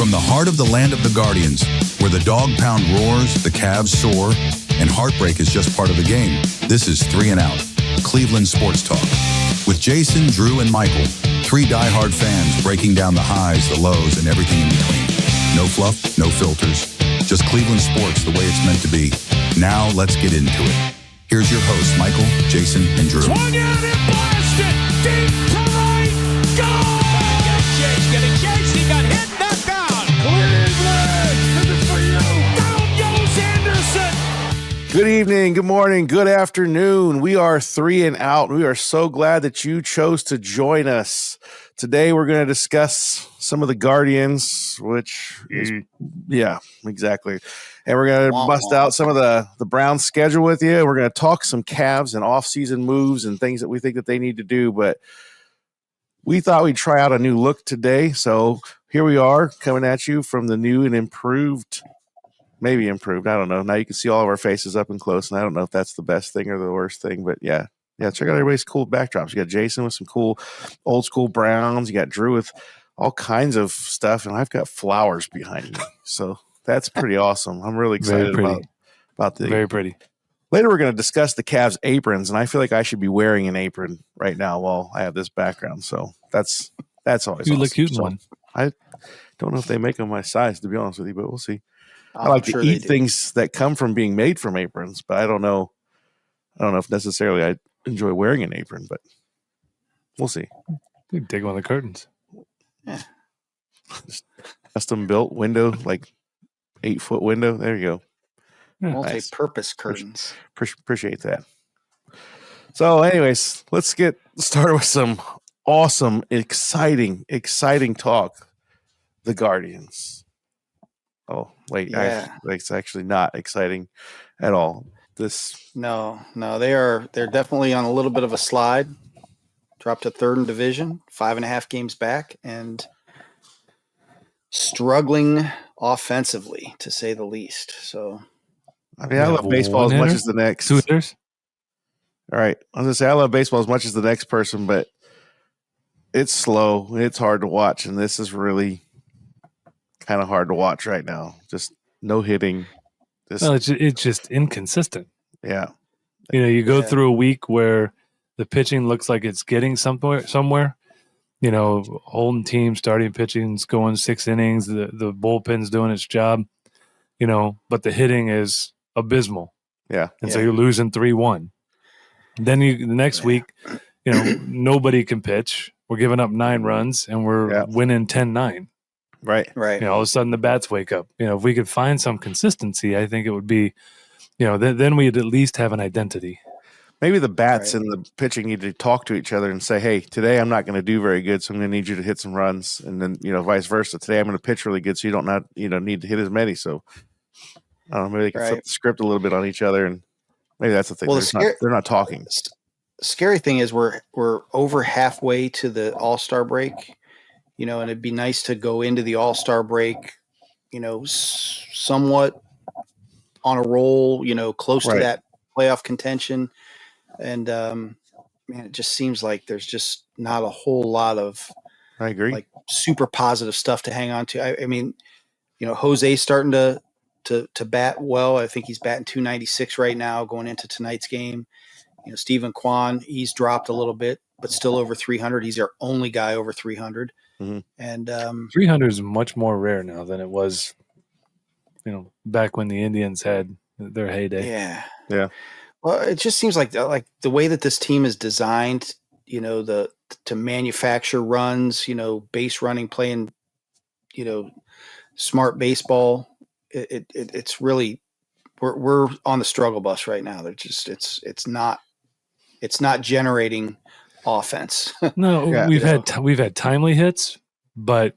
From the heart of the land of the Guardians, where the dog pound roars, the Cavs soar, and heartbreak is just part of the game, this is 3 and Out, Cleveland Sports Talk. With Jason, Drew, and Michael, 3 diehard fans breaking down the highs, the lows, and everything in between. No fluff, no filters, just Cleveland sports the way it's meant to be. Now let's get into it. Here's your hosts, Michael, Jason, and Drew. Swung out and blasted deep to right. Goal! Getting chased. He got hit, knocked down. Cleveland, this is for you. Down goes Anderson. Good evening, good morning, good afternoon. We are 3 and Out. We are so glad that you chose to join us. Today we're going to discuss some of the Guardians, which is, yeah, exactly. And we're going to bust out some of the Browns schedule with you. We're going to talk some Cavs and off-season moves and things that we think that they need to do. But we thought we'd try out a new look today. So here we are coming at you from the new and improved, maybe improved. I don't know. Now you can see all of our faces up and close. And I don't know if that's the best thing or the worst thing, but yeah. Yeah, check out everybody's cool backdrops. You got Jason with some cool old school Browns. You got Drew with all kinds of stuff. And I've got flowers behind me. So that's pretty awesome. I'm really excited about the very pretty. Later, we're going to discuss the Cavs aprons, and I feel like I should be wearing an apron right now while I have this background. So that's always you awesome. look cute in So one. I don't know if they make them my size, to be honest with you, but we'll see. I I'm like sure to they eat do. things that come from being made from aprons, but I don't know if necessarily I enjoy wearing an apron, but we'll see. You dig on the curtains. Just custom built window, like 8-foot window. There you go. Multi-purpose curtains. Appreciate that. So, anyways, let's get started with some awesome, exciting talk. The Guardians. Oh, wait, Yeah. it's actually not exciting at all. No, they're definitely on a little bit of a slide. Dropped to third in division, 5.5 games back, and struggling offensively, to say the least. So, I mean, I love baseball as much as the next. 2 hitters. All right, I was gonna say I love baseball as much as the next person, but it's slow. It's hard to watch, and this is really kind of hard to watch right now. Just no hitting. Well, it's just inconsistent. Yeah. You know, you go through a week where the pitching looks like it's getting somewhere. You know, holding team, starting pitching's going 6 innings. The bullpen's doing its job. You know, but the hitting is abysmal. Yeah. And so you're losing 3-1. Then the next week, you know, nobody can pitch. We're giving up 9 runs and we're winning 10-9. Right. right. You know, all of a sudden the bats wake up. You know, if we could find some consistency, I think it would be, you know, then we'd at least have an identity. Maybe the bats and the pitching need to talk to each other and say, hey, today I'm not going to do very good, so I'm going to need you to hit some runs. And then, you know, vice versa. Today I'm going to pitch really good, so you don't need to hit as many. So, I don't know, maybe they can flip the script a little bit on each other, and maybe that's the thing. Well, they're not talking. Scary thing is we're over halfway to the All-Star break, you know, and it'd be nice to go into the All-Star break, you know, somewhat on a roll, you know, close to that playoff contention. And, man, it just seems like there's just not a whole lot of, I agree, like super positive stuff to hang on to. I mean, you know, Jose's starting to bat well. I think he's batting 296 right now going into tonight's game. You know, Stephen Kwan, he's dropped a little bit, but still over 300. He's our only guy over 300. Mm-hmm. And 300 is much more rare now than it was, you know, back when the Indians had their heyday. Yeah. Well, it just seems like the way that this team is designed, you know, to manufacture runs, you know, base running, playing, you know, smart baseball. It's really we're on the struggle bus right now. They're just it's not generating offense. No, we've had timely hits, but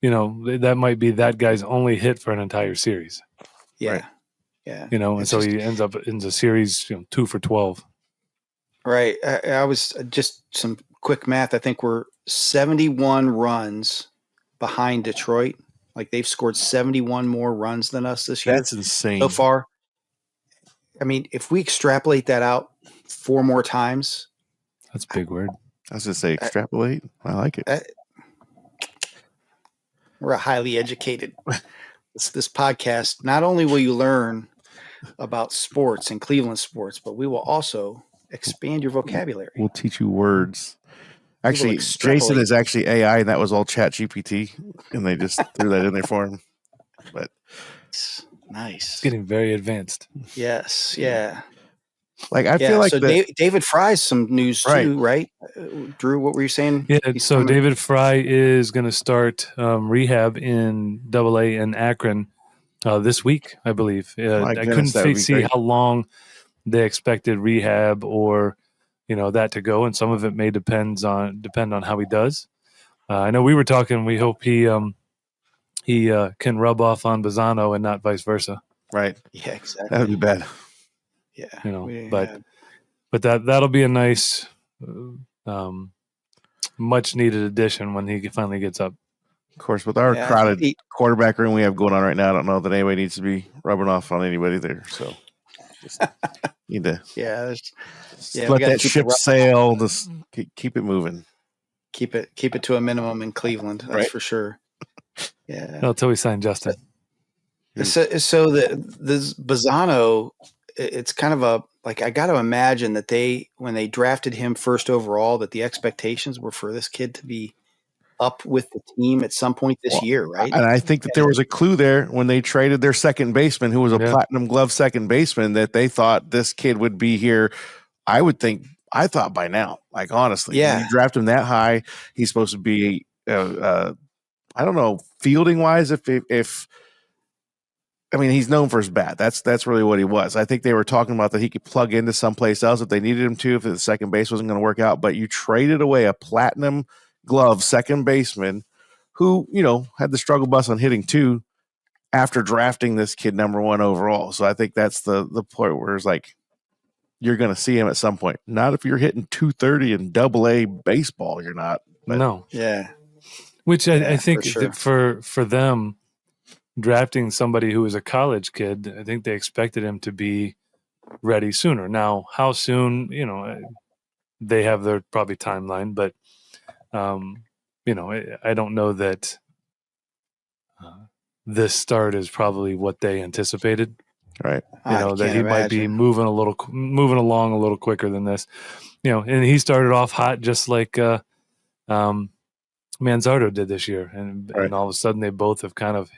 you know that might be that guy's only hit for an entire series. Yeah. Right. Yeah. You know, and so he ends up in the series, you know, 2 for 12. Right. I was just some quick math. I think we're 71 runs behind Detroit. Like they've scored 71 more runs than us this year. That's insane. So far. I mean, if we extrapolate that out 4 more times. That's a big word. I was going to say extrapolate. I like it. We're a highly educated. This podcast. Not only will you learn about sports and Cleveland sports, but we will also expand your vocabulary. We'll teach you words. Actually, extrapolate. Jason is actually AI, and that was all Chat GPT, and they just threw that in there for him. But Nice. It's getting very advanced. Yes. Yeah. like, I feel like so David Fry's some news too, right? Drew, what were you saying? Yeah. He's So coming- David Fry is going to start rehab in AA in Akron this week, I believe. I goodness, that would be see great. how long they expected rehab or that to go, and some of it may depend on how he does. I know we were talking. We hope he can rub off on Bazzano and not vice versa. right. Yeah, exactly. That would be bad. Yeah. But that'll be a nice, much needed addition when he finally gets up. Of course, with our Yeah, I crowded think quarterback room we have going on right now, I don't know that anybody needs to be rubbing off on anybody there. So just need to there's- we let gotta that keep ship the rub- sail. Just keep it moving. keep it to a minimum in Cleveland. That's Right. for sure. Yeah. Until we sign Justin. So this Bazzano, it's kind of I got to imagine that when they drafted him first overall, that the expectations were for this kid to be up with the team at some point this year, right? And I think that there was a clue there when they traded their second baseman, who was a Yeah. platinum glove second baseman, that they thought this kid would be here. I thought by now, like honestly, when you draft him that high, he's supposed to be, I don't know, fielding wise, if I mean, he's known for his bat. That's really what he was. I think they were talking about that he could plug into someplace else if they needed him to, if the second base wasn't going to work out. But you traded away a platinum glove second baseman who, had the struggle bus on hitting too after drafting this kid number 1 overall. So I think that's the point where it's like, you're going to see him at some point. Not if you're hitting 230 in AA baseball, you're not. But No. Yeah. Which I think for sure. that for them, drafting somebody who was a college kid, I think they expected him to be ready sooner. Now, how soon, they have their probably timeline, but, I don't know that this start is probably what they anticipated. right. That he might be moving along a little quicker than this, and he started off hot just like Manzardo did this year, and all of a sudden they both have kind of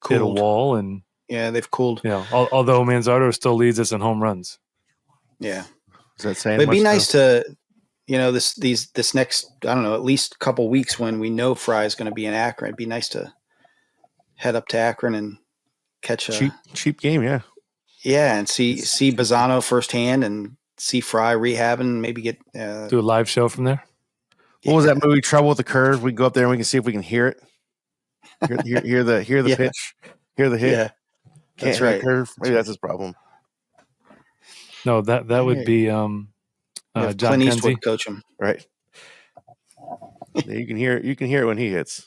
hit a wall, and they've cooled. Although Manzardo still leads us in home runs. Yeah. Is that saying? But it'd be much, nice to, this next, I don't know, at least couple weeks when we know Fry is going to be in Akron. It'd be nice to head up to Akron and catch a cheap game? Yeah. Yeah, and see Bazzano firsthand and see Fry rehabbing. Maybe get Do a live show from there. What was that movie? Trouble with the Curve. We can go up there and we can see if we can hear it. Hear the Yeah. pitch. Hear the hit. Yeah, Can't that's hear the right. curve. Maybe that's his problem. No, that would be Have John Clint Kenzie, Eastwood coach him. Right. Yeah, you can hear it. You can hear it when he hits.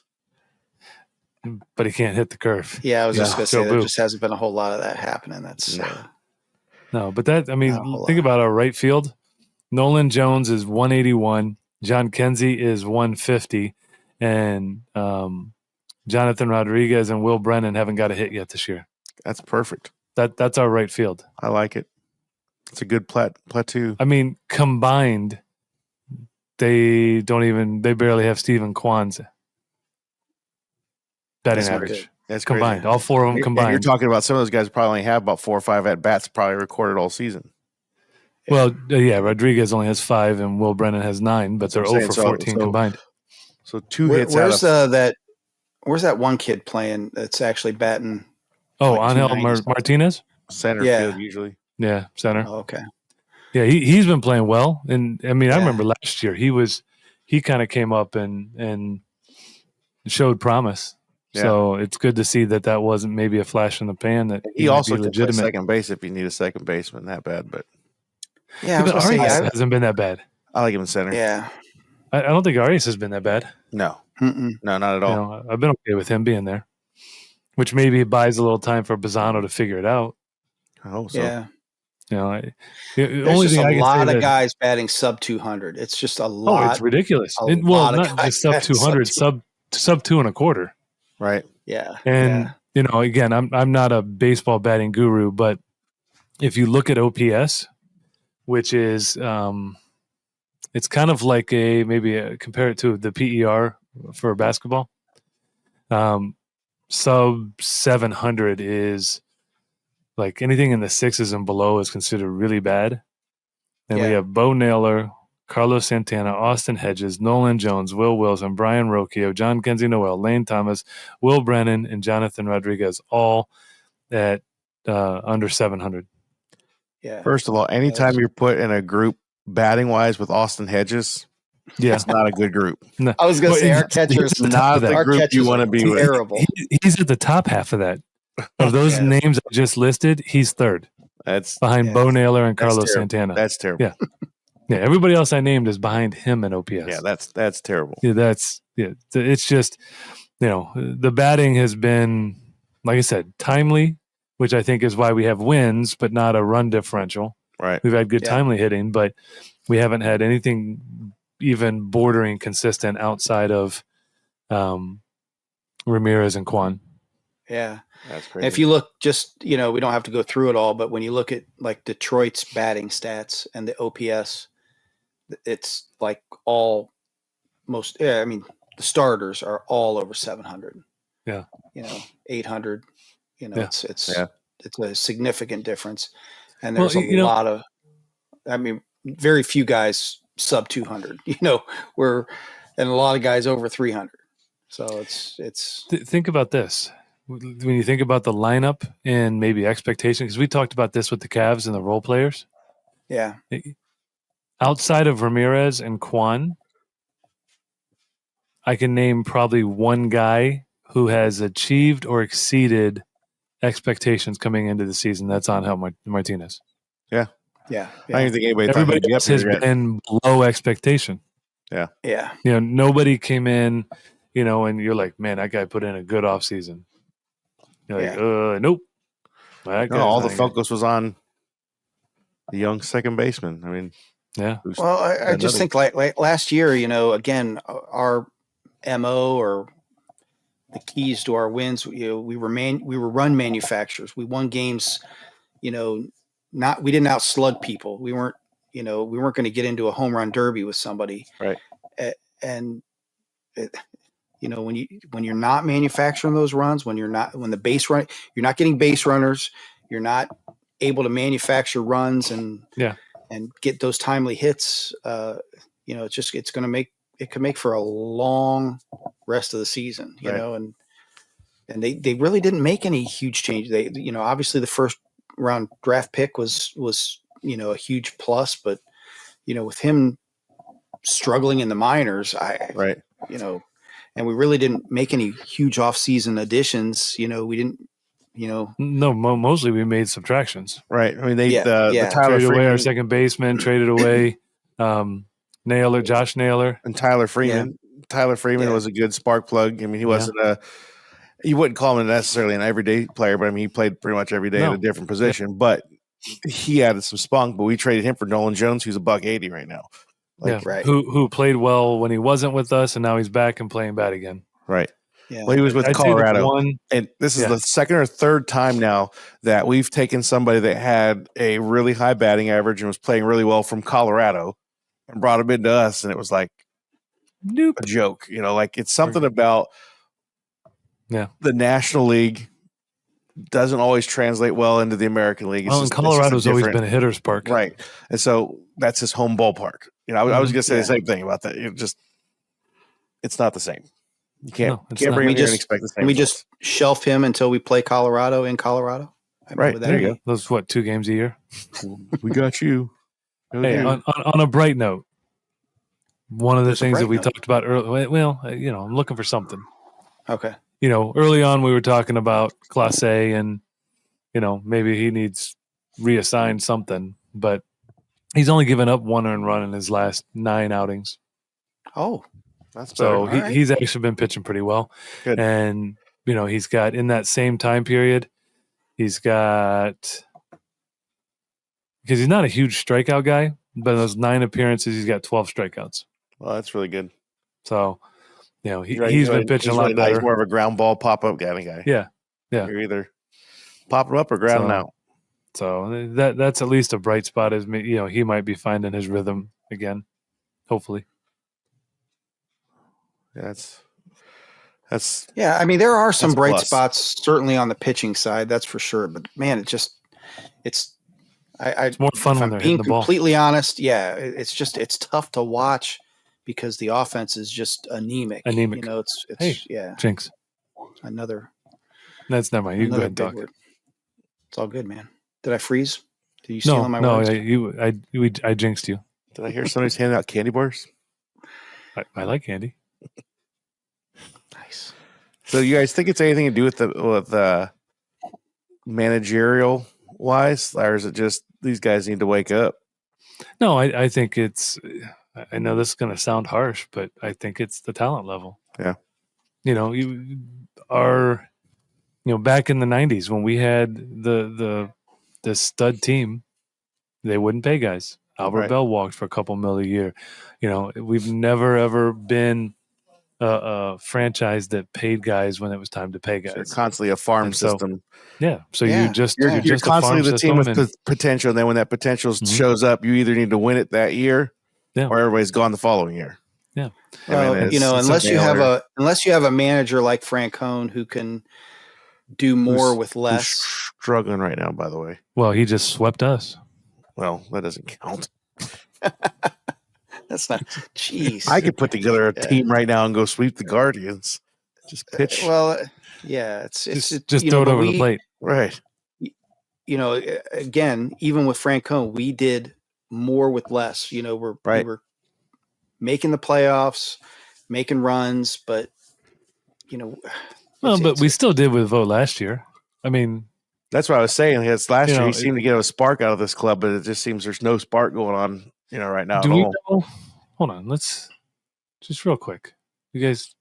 but he can't hit the curve. Yeah, I was just Yeah. going to say Joe there Boo. just hasn't been a whole lot of that happening. That's No, but think lot. about our right field. Nolan Jones is 181. John Kenzie is 150, and Jonathan Rodriguez and Will Brennan haven't got a hit yet this year. That's perfect. That's our right field. I like it. It's a good plateau. I mean, combined, they barely have Stephen Kwan's batting That's not average good. That's combined. crazy. All four of them And combined. you're talking about some of those guys probably only have about 4 or 5 at bats probably recorded all season. Well, yeah, Rodriguez only has 5 and Will Brennan has 9, but they're That's what I'm 0 for saying. 14 So- combined. So 2 hits out Where's of where's that one kid playing that's actually batting? Oh, like Angel 290s. Martinez? center Yeah. field usually. Yeah, center. Oh, okay. Yeah, he's been playing well. And I mean, I Yeah. remember last year he kind of came up and showed promise. Yeah. So it's good to see that wasn't maybe a flash in the pan, that He might also be can play legitimate. second base if you need a second baseman that bad, but Yeah, I was But gonna say, Arias hasn't been that bad. I like him in center. yeah. I don't think Arias has been that bad. No, Mm-mm. not at all. I've been okay with him being there, which maybe buys a little time for Bazzano to figure it out. I hope so. Yeah. The There's only just thing I a can lot say of guys batting sub 200. It's just a Oh, lot. it's ridiculous. a Well, lot of not guys just sub batting 200, sub sub 2 1/4. Right. Yeah. And again, I'm not a baseball batting guru, but if you look at OPS, which is it's kind of like compare it to the PER for basketball. Sub 700 is like anything in the sixes and below is considered really bad. And we Yeah. have Bo Naylor, Carlos Santana, Austin Hedges, Nolan Jones, Will Wilson, Brian Rocchio, John Kenzie Noel, Lane Thomas, Will Brennan, and Jonathan Rodriguez, all at under 700. Yeah. First of all, anytime you're put in a group batting wise with Austin Hedges, Yeah. it's not a good group. No. I was going to say our catchers, he's at the top Not of that. the our group you catchers want to are be with. terrible. He's at the top half of that. Of those Yes. names I just listed, he's third That's behind Yeah. Bo Naylor and That's Carlos terrible. Santana. That's terrible. Yeah. Yeah, everybody else I named is behind him in OPS. Yeah, that's terrible. Yeah, it's just, the batting has been, like I said, timely, which I think is why we have wins, but not a run differential. Right. We've had good Yeah. timely hitting, but we haven't had anything even bordering consistent outside of Ramirez and Kwan. Yeah. That's And crazy. if you look just, we don't have to go through it all, but when you look at like Detroit's batting stats and the OPS, it's like the starters are all over 700. Yeah. 800, Yeah. it's Yeah. it's a significant difference. And Well, there's a lot of, very few guys sub 200, and a lot of guys over 300. So it's Think about this. When you think about the lineup and maybe expectation, because we talked about this with the Cavs and the role players. yeah. Outside of Ramirez and Kwan, I can name probably one guy who has achieved or exceeded expectations coming into the season. That's Angel Martinez. Yeah. I don't think anybody thought Everybody he'd be up else has here yet. been below expectation. Yeah. Nobody came in, and you're like, man, that guy put in a good off season. You're like, nope. That No, guy's all the not focus was on the young second baseman. I mean, Yeah. who's Well, I just another- think like last year, again, our MO or the keys to our wins, we were run manufacturers. We won games, we didn't outslug people. We weren't going to get into a home run derby with somebody. Right. And when you're not manufacturing those runs, when the base run, you're not getting base runners, you're not able to manufacture runs and get those timely hits. It could make for a long rest of the season, Right. and they really didn't make any huge change. They, obviously the first round draft pick was a huge plus, but with him struggling in the minors, right. and we really didn't make any huge off-season additions. We didn't, No, mostly we made subtractions. Right. I mean, the Tyler Traded away our Freeman second baseman, traded away Josh Naylor. and Tyler Freeman. Tyler Freeman Yeah. was a good spark plug. I mean, he wasn't you wouldn't call him necessarily an everyday player, but I mean, he played pretty much every day at a different position. But he added some spunk. But we traded him for Nolan Jones, who's a $180 right now. Right. Who played well when he wasn't with us, and now he's back and playing bad again. Right. Yeah. Well, he was with I'd say the Colorado. one- And this is the second or third time now that we've taken somebody that had a really high batting average and was playing really well from Colorado and brought him into us. And it was like Nope. a joke, it's something about the National League doesn't always translate well into the American League. Well, and Colorado's always been a hitter's park. right. And so that's his home ballpark. I was going to say the same thing about that. It's not the same. You can't No, it's bring not. him We here and just- expect the same. Can we results. just shelf him until we play Colorado in Colorado? Right, would that there you be- go. Those 2 games a year. We got you. Hey, Okay. on a bright note, one of the There's a things that bright we note. talked about earlier. Well, I'm looking for something. Okay. Early on we were talking about Clase and maybe he needs reassigned something, but he's only given up 1 earned run in his last 9 outings. Oh, That's So better. right. he's actually been pitching pretty well. Good. And he's got in that same time period, he's got, because he's not a huge strikeout guy, but in those 9 appearances he's got 12 strikeouts. Well, that's really good. So he's been pitching a lot really nice. better. He's more of a ground ball pop up kind of guy. Yeah. You're either popping up or grounding out. So that's at least a bright spot. Is he might be finding his rhythm again, hopefully. That's Yeah, I mean, there are some That's a bright plus. spots certainly on the pitching side, that's for sure. But man, it's more fun if when I'm they're being hitting the ball. completely honest. Yeah, it's tough to watch because the offense is just anemic. Anemic. It's Hey. yeah, Jinx. another That's never mind. You can go another ahead and big talk. word. It's all good, man. Did I freeze? Did you steal my No, words? I jinxed you. Did I hear somebody's handing out candy bars? I like candy. Nice. So you guys think it's anything to do with the managerial wise, or is it just these guys need to wake up? No, I think it's. I know this is going to sound harsh, but I think it's the talent level. Yeah. You are, back in the '90s when we had the stud team, they wouldn't pay guys. Albert Right. Bell walked for a couple mil a year. We've never ever been a franchise that paid guys when it was time to pay They're guys. constantly a farm And so- system. Yeah. So Yeah. you're just You're just a constantly farm the team with system and- potential, and then when that potential Mhm. shows up, you either need to win it that year, Yeah. or everybody's gone the following year. Yeah. Well, it's unless a you have failure. unless you have a manager like Francone who can do more Who's- with Who's less. struggling right now, by the way. well, he just swept us. Well, that doesn't count. That's not. Jeez. I could put together a Yeah. team right now and go sweep the Guardians. Just pitch. Well, yeah, it's Just you throw know, it but over the plate. Right. Again, even with Francone, we did more with less. We Right. were making the playoffs, making runs, but Well, it's- but we still did with Vogt last year. I mean, That's what I was saying. It's last You year know, he seemed to get a spark out of this club, but it just seems there's no spark going on, right now do at we all. know? Hold on, let's just real quick. You guys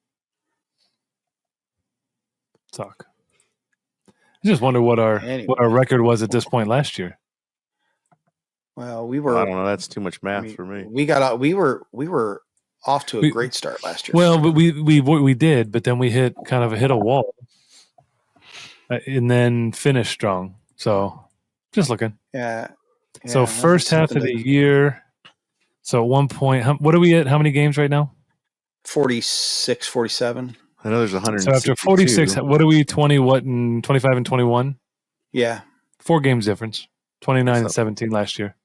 talk. I just wonder what our Anyway. record was at this point last year. well, we I were. don't know. That's too much math I mean, for me. We got out. We were off to a We- great start last year. Well, but we did, but then we hit a wall, and then finished strong. So, just looking. yeah. So yeah, first half of something the year. So at one point, what are we at? How many games right now? 46, 47. I know there's 100. So after 46, what are we? 20 what and 25 and 21? Yeah. 4 games difference. 29 and So- 17 last year.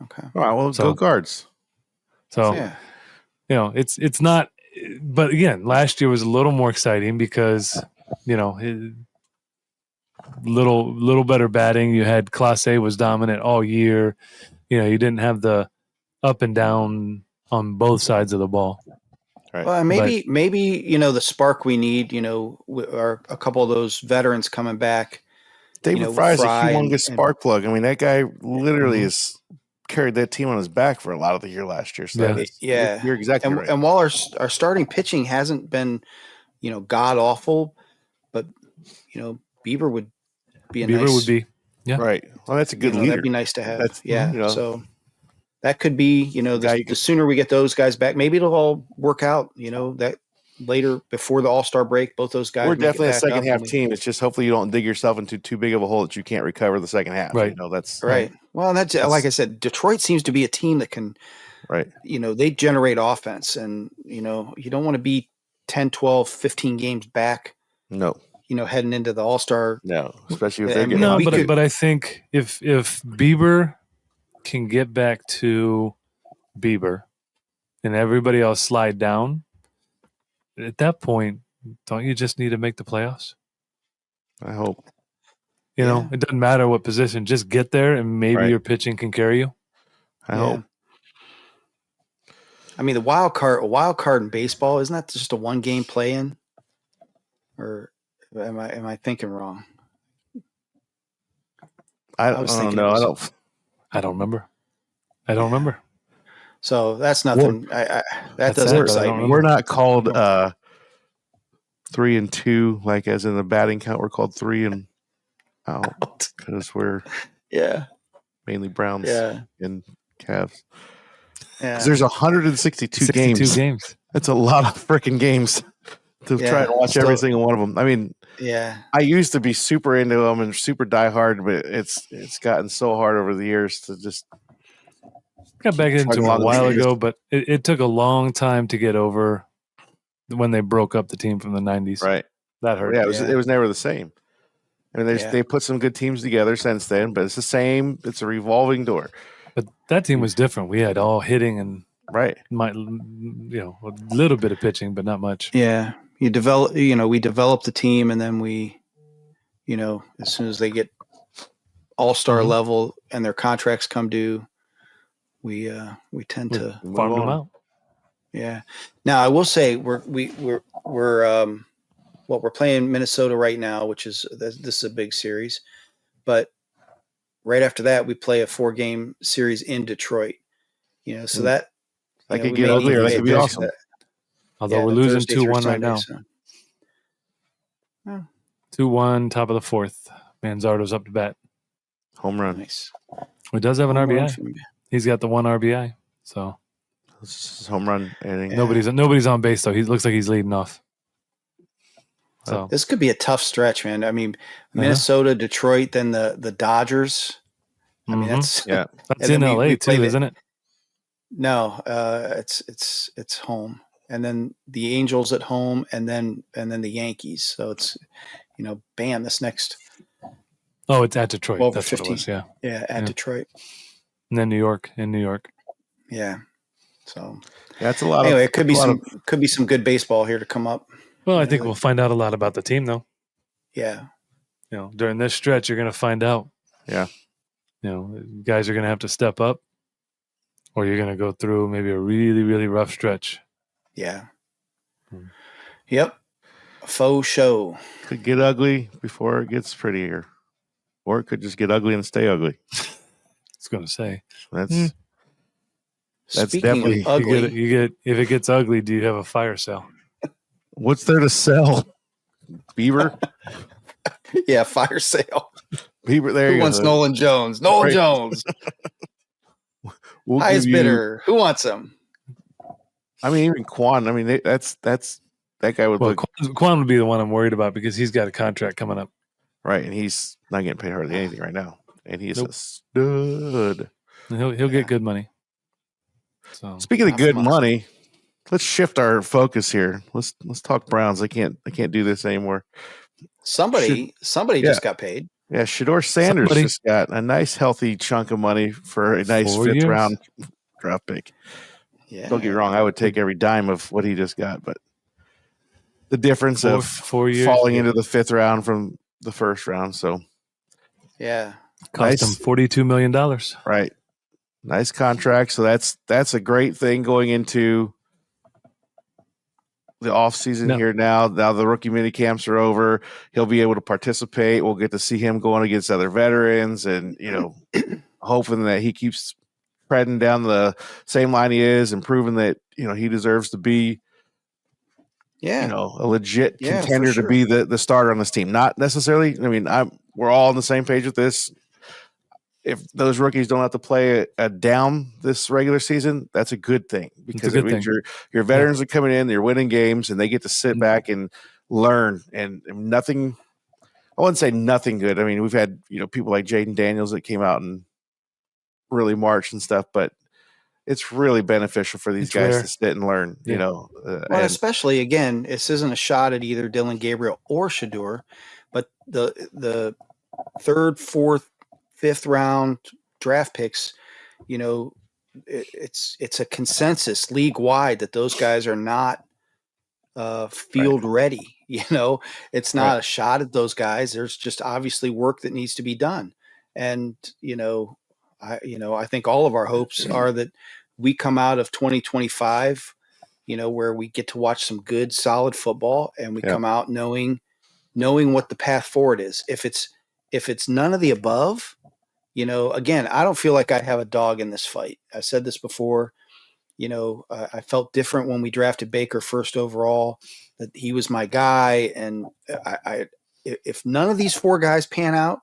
Okay. All right, well, So- go Guards. So Yeah. it's not. But again, last year was a little more exciting because little better batting. You had Class A was dominant all year. You didn't have the up and down on both sides of the ball. Well, and maybe the spark we need. Are a couple of those veterans coming back. David with Fry is a Fry humongous and- spark plug. I mean, that guy literally Mhm. has carried that team on his back for a lot of the year last year. So Yeah. that's- Yeah. you're exactly And, right. and while our starting pitching hasn't been, god awful, but Bieber would be a Beaver nice. would be. Yeah. Right. Well, that's a good leader. That'd be nice to have. That's- yeah. So that could be, Guy you the could- sooner we get those guys back, maybe it'll all work out. That later before the All-Star break, both those guys. We're make it definitely a back second up half and- team. It's just hopefully you don't dig yourself into too big of a hole that you can't recover the second half. Right. That's Right. Well, that's like I said, Detroit seems to be a team that can, right. they generate offense, and you don't want to be 10, 12, 15 games back, No, heading into the All-Star. no, especially if I they're mean, getting No, we but could- but I think if Bieber can get back to Bieber and everybody else slide down, at that point, don't you just need to make the playoffs? I hope. It doesn't matter what position, just get there and maybe Right. your pitching can carry you. I Yeah. hope. I mean, a wild card in baseball, isn't that just a one game play in? Or am I thinking wrong? I was don't thinking know. it I was- don't. I don't remember. So that's nothing. That That's doesn't it, but I excite don't me. know. We're not called 3 and 2, like as in the batting count. We're called 3 and out because we're Yeah, mainly Browns yeah, and Cavs. yeah. 'Cause there's 162 62 games. games. It's a lot of freaking games to try and watch every so- single one of them. I mean, Yeah. I used to be super into them and super diehard, but it's gotten so hard over the years to just Got back into chugging it a along the while series. ago, but it took a long time to get over when they broke up the team from the 90s. right. That hurt. Yeah, Yeah. it was never the same. I mean, Yeah. they put some good teams together since then, but it's the same. It's a revolving door, But that team was different. We had all hitting and right? a little bit of pitching, but not much. Yeah. We developed the team, and then we, as soon as they get all-star Mhm. level and their contracts come due, we tend to Move Farmed them on. out. Yeah. Now I will say we're playing Minnesota right now, which is this is a big series, but right after that we play a 4-game series in Detroit. So Hmm. that That we could get may ugly, need or to that pay could be attention to awesome. that. Although Yeah, we're the losing Thursday through 2-1 right Sunday, now. so. 2-1, top of the fourth. Manzardo's up to bat. Home run. Nice. He does have an Home run RBI. from- He's got the 1 RBI. So This is home run inning. Yeah. nobody's on base though. He looks like he's leading off. So This could be a tough stretch, man. I mean, Minnesota, Detroit, then the Dodgers. I mean, Mhm. that's Yeah. That's and in then LA we too, play isn't it? No, it's home, and then the Angels at home, and then the Yankees. So it's bam, this next Oh, it's at Detroit. 12 or That's what it was. 15. Yeah. at Yeah. Detroit. And then New York. In New York. Yeah. So That's a lot anyway, of. it could be a lot some good baseball here to come up. Well, I Yeah, think like- we'll find out a lot about the team though. Yeah. During this stretch, you're going to find out. Yeah. Guys are going to have to step up, or you're going to go through maybe a really, really rough stretch. Yeah. Hmm. Yep. A faux show. could get ugly before it gets prettier, or it could just get ugly and stay ugly. I was going to say, That's Hmm. That's Speaking definitely- of ugly, you get if it gets ugly, do you have a fire sale? what's there to sell. Beaver, yeah, fire sale. Beaver. There Who you wants go. Nolan Jones? Nolan Right. Jones, We'll highest give you- bidder. Who wants him? I mean, even Quan. I mean, that's that guy would Well, look Quan would be the one I'm worried about because he's got a contract coming up. right, and he's not getting paid hardly anything right now, and he's Nope. a stud. And he'll Yeah. get good money. So Speaking of Not good from us. money, let's shift our focus here. Let's talk Browns. I can't do this anymore. Somebody Yeah. just got paid. Yeah, Shador Sanders Somebody- just got a nice healthy chunk of money for a nice 4 fifth years. round draft pick. Yeah. Don't get me wrong, I would take every dime of what he just got, but the difference of 4 years falling yeah. into the fifth round from the first round. So Yeah. cost him nice. $42 million. right. Nice contract. So that's a great thing going into the off season No. here now. Now the rookie mini camps are over. He'll be able to participate. We'll get to see him going against other veterans and, hoping that he keeps treading down the same line he is and proving that, he deserves to be, Yeah. a legit Yeah, for contender sure. to be the starter on this team. Not necessarily. I mean, we're all on the same page with this. If those rookies don't have to play a down this regular season, that's a good thing because good it means thing. your veterans are coming in, they're winning games, and they get to sit Mhm. back and learn. And nothing, I wouldn't say nothing good. I mean, we've had people like Jaden Daniels that came out and really marched and stuff, but it's really beneficial for these It's guys rare. to sit and learn. Yeah. Well, and- especially again, this isn't a shot at either Dylan Gabriel or Shador, but the third, fourth, fifth round draft picks, it's a consensus league wide that those guys are not field ready. It's not Right. a shot at those guys. There's just obviously work that needs to be done, and I think all of our hopes are that we come out of 2025, where we get to watch some good, solid football, and we Yeah. come out knowing what the path forward is. If it's none of the above, again, I don't feel like I have a dog in this fight. I've said this before. I felt different when we drafted Baker first overall, that he was my guy. And if none of these four guys pan out,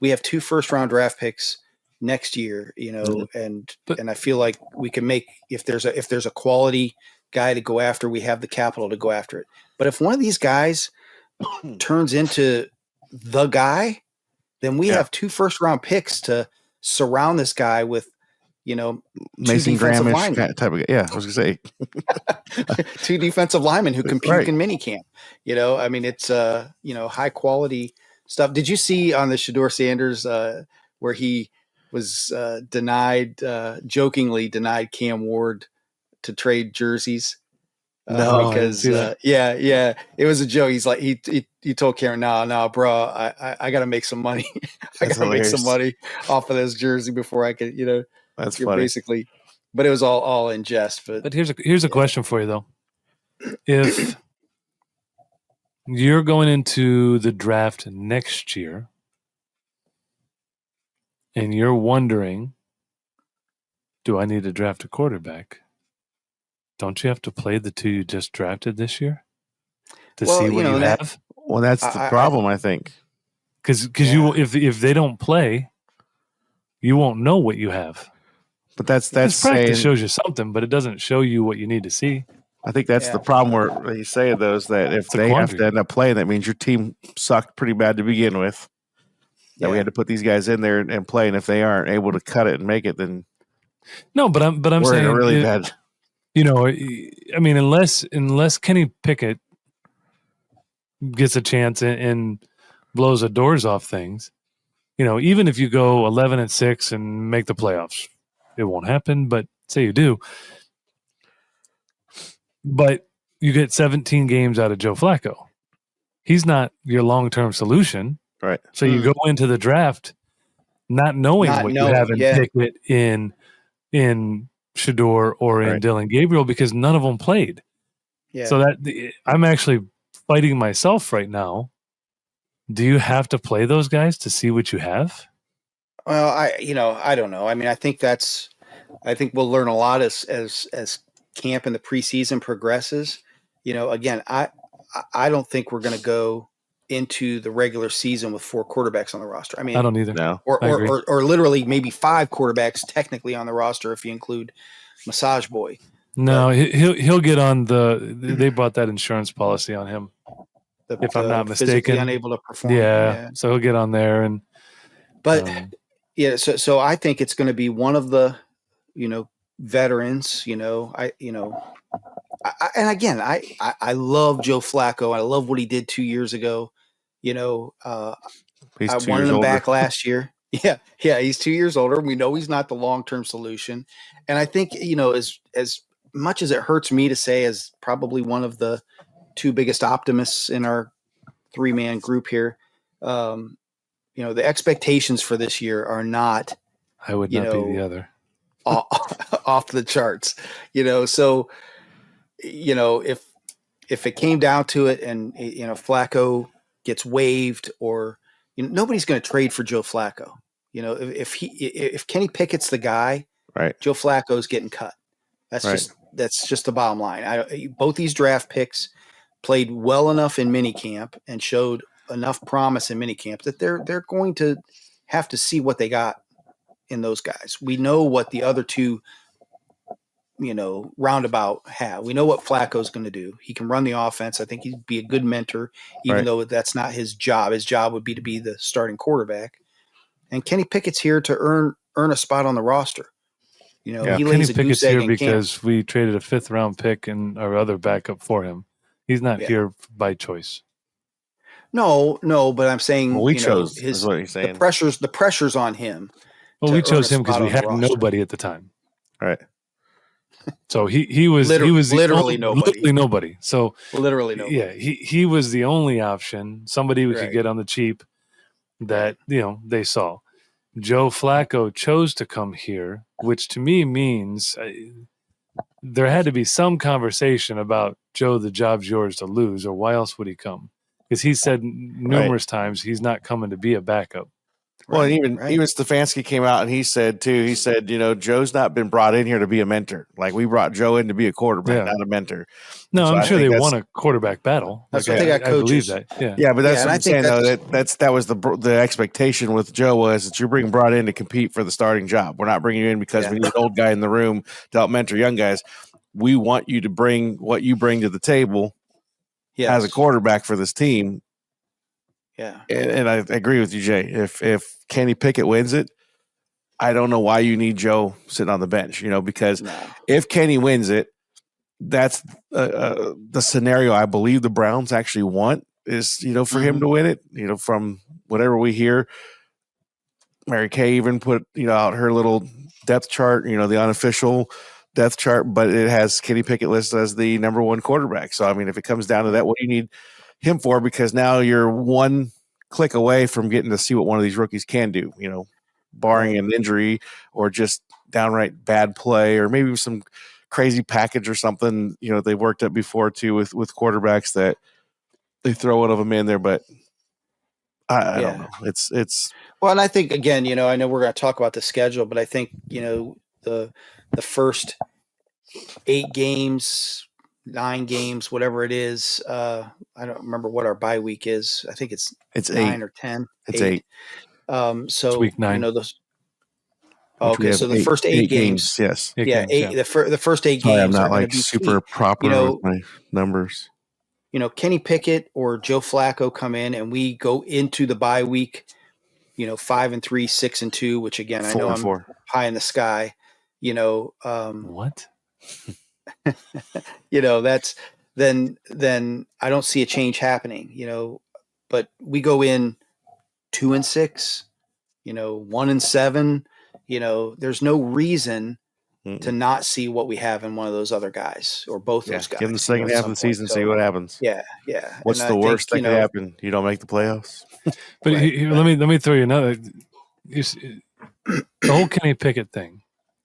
we have 2 first-round draft picks next year, But- and I feel like we can make, if there's a quality guy to go after. We have the capital to go after it. But if one of these guys turns into the guy, then we have 2 first-round picks to surround this guy with, Mason defensive Graham-ish linemen. type of. Yeah, I was gonna say. 2 defensive linemen who can puke Right. in minicamp. I mean, it's high quality stuff. Did you see on the Shedeur Sanders where he was jokingly denied Cam Ward to trade jerseys? No, I didn't Because see that. yeah, it was a joke. He's like he told Karen, no, bro, I got to make some money. I That's got to make some hilarious. money off of this jersey before I could, That's you're funny. basically. But it was all in jest. But here's a question for you though. If you're going into the draft next year and you're wondering, do I need to draft a quarterback? Don't you have to play the 2 you just drafted this year to Well, see what you that- have? Well, that's the problem, I think. Because Yeah. if they don't play, you won't know what you have. But that's This practice saying. shows you something, but it doesn't show you what you need to see. I think that's the problem where he's saying those that if It's a they have quandary. to end up playing, that means your team sucked pretty bad to begin with. That we Yeah. had to put these guys in there and play, and if they aren't able to cut it and make it, then No, but I'm we're saying in a really it- bad. I mean, unless Kenny Pickett gets a chance and blows the doors off things, even if you go 11-6 and make the playoffs, it won't happen. But say you do, but you get 17 games out of Joe Flacco. He's not your long-term solution. Right. So you go into the draft not knowing Not what knowing, you have in yeah. Pickett, in Shedeur, or in Right. Dylan Gabriel, because none of them played. Yeah. So I'm actually fighting myself right now. Do you have to play those guys to see what you have? Well, I don't know. I mean, I think we'll learn a lot as camp in the preseason progresses. Again, I don't think we're going to go into the regular season with 4 quarterbacks on the roster. I mean, I don't either. No. or, I agree. or literally maybe 5 quarterbacks technically on the roster if you include Massage Boy. No, he'll get on they bought that insurance policy on him. If I'm not physically mistaken. unable to perform. Yeah. So he'll get on there and But yeah, so I think it's going to be one of the, veterans. And again, I love Joe Flacco. I love what he did 2 years ago. He's I 2 wanted years him older. back last year. Yeah, he's 2 years older. We know he's not the long-term solution. And I think, as much as it hurts me to say, as probably one of the 2 biggest optimists in our 3-man group here, the expectations for this year are not I would not be the other. off the charts. So if it came down to it and Flacco gets waived, or nobody's going to trade for Joe Flacco. If Kenny Pickett's the guy, Right. Joe Flacco's getting cut. That's just the bottom line. Both these draft picks played well enough in minicamp and showed enough promise in minicamp that they're going to have to see what they got in those guys. We know what the other 2, roundabout have. We know what Flacco's going to do. He can run the offense. I think he'd be a good mentor, even though that's not his job. His job would be to be the starting quarterback. And Kenny Pickett's here to earn a spot on the roster. He Kenny lays a Pickett's goose egg here in camp. because we traded a 5th round pick and our other backup for him. He's not Yeah. here by choice. No, but I'm saying Well, we chose. Is his what he's saying. the pressure's on him. Well, to we earn chose a him because spot we on the had roster. nobody at the time. Right. So he was Literally nobody. Literally nobody. So Literally no. yeah, he was the only option, somebody we could Right. get on the cheap that they saw. Joe Flacco chose to come here, which to me means there had to be some conversation about, Joe, the job's yours to lose, or why else would he come? Because he said numerous times he's not coming to be a backup. Well, and even right. Stefanski came out and he said too. He said, Joe's not been brought in here to be a mentor. Like, we brought Joe in to be a quarterback, Yeah. not a mentor. No, So I'm I sure think they that's- won a quarterback battle. That's Like, what they got I believe coaches. that. Yeah. Yeah, but that's Yeah, and what I I'm think saying though. That was the expectation with Joe, was that you're being brought in to compete for the starting job. We're not bringing you in because we need an old guy in the room to help mentor young guys. we want you to bring what you bring to the table Yes. as a quarterback for this team. Yeah. And I agree with you, Jay. If Kenny Pickett wins it, I don't know why you need Joe sitting on the bench, because No. if Kenny wins it, that's the scenario I believe the Browns actually want is, for him to win it, from whatever we hear. Mary Kay even put, out her little depth chart, the unofficial depth chart, but it has Kenny Pickett listed as the number one quarterback. So, I mean, if it comes down to that, what do you need him for? Because now you're one click away from getting to see what one of these rookies can do, barring an injury or just downright bad play or maybe some crazy package or something, they worked up before too with quarterbacks that they throw one of them in there, but I don't know. It's well, and I think again, I know we're going to talk about the schedule, but I think, the first 8 games, 9 games, whatever it is, I don't remember what our bye week is. I think it's 9 8 or 10. It's 8. So It's week 9. those. Which we Okay, have so the first 8 games, yes. 8 yeah, games, 8. The first 8 Sorry, games I'm are not going to like be super key. proper with my numbers. Kenny Pickett or Joe Flacco come in and we go into the bye week, 5-3, 6-2, which again, I know I'm 4-4. high in the sky, What? that's then I don't see a change happening, but we go in 2-6, 1-7, there's no reason to not see what we have in one of those other guys or both those guys. Give them the second half of the season, see what happens. Yeah. What's the worst that could happen? You don't make the playoffs. But Right, here, let me throw you another. The whole Kenny Pickett thing.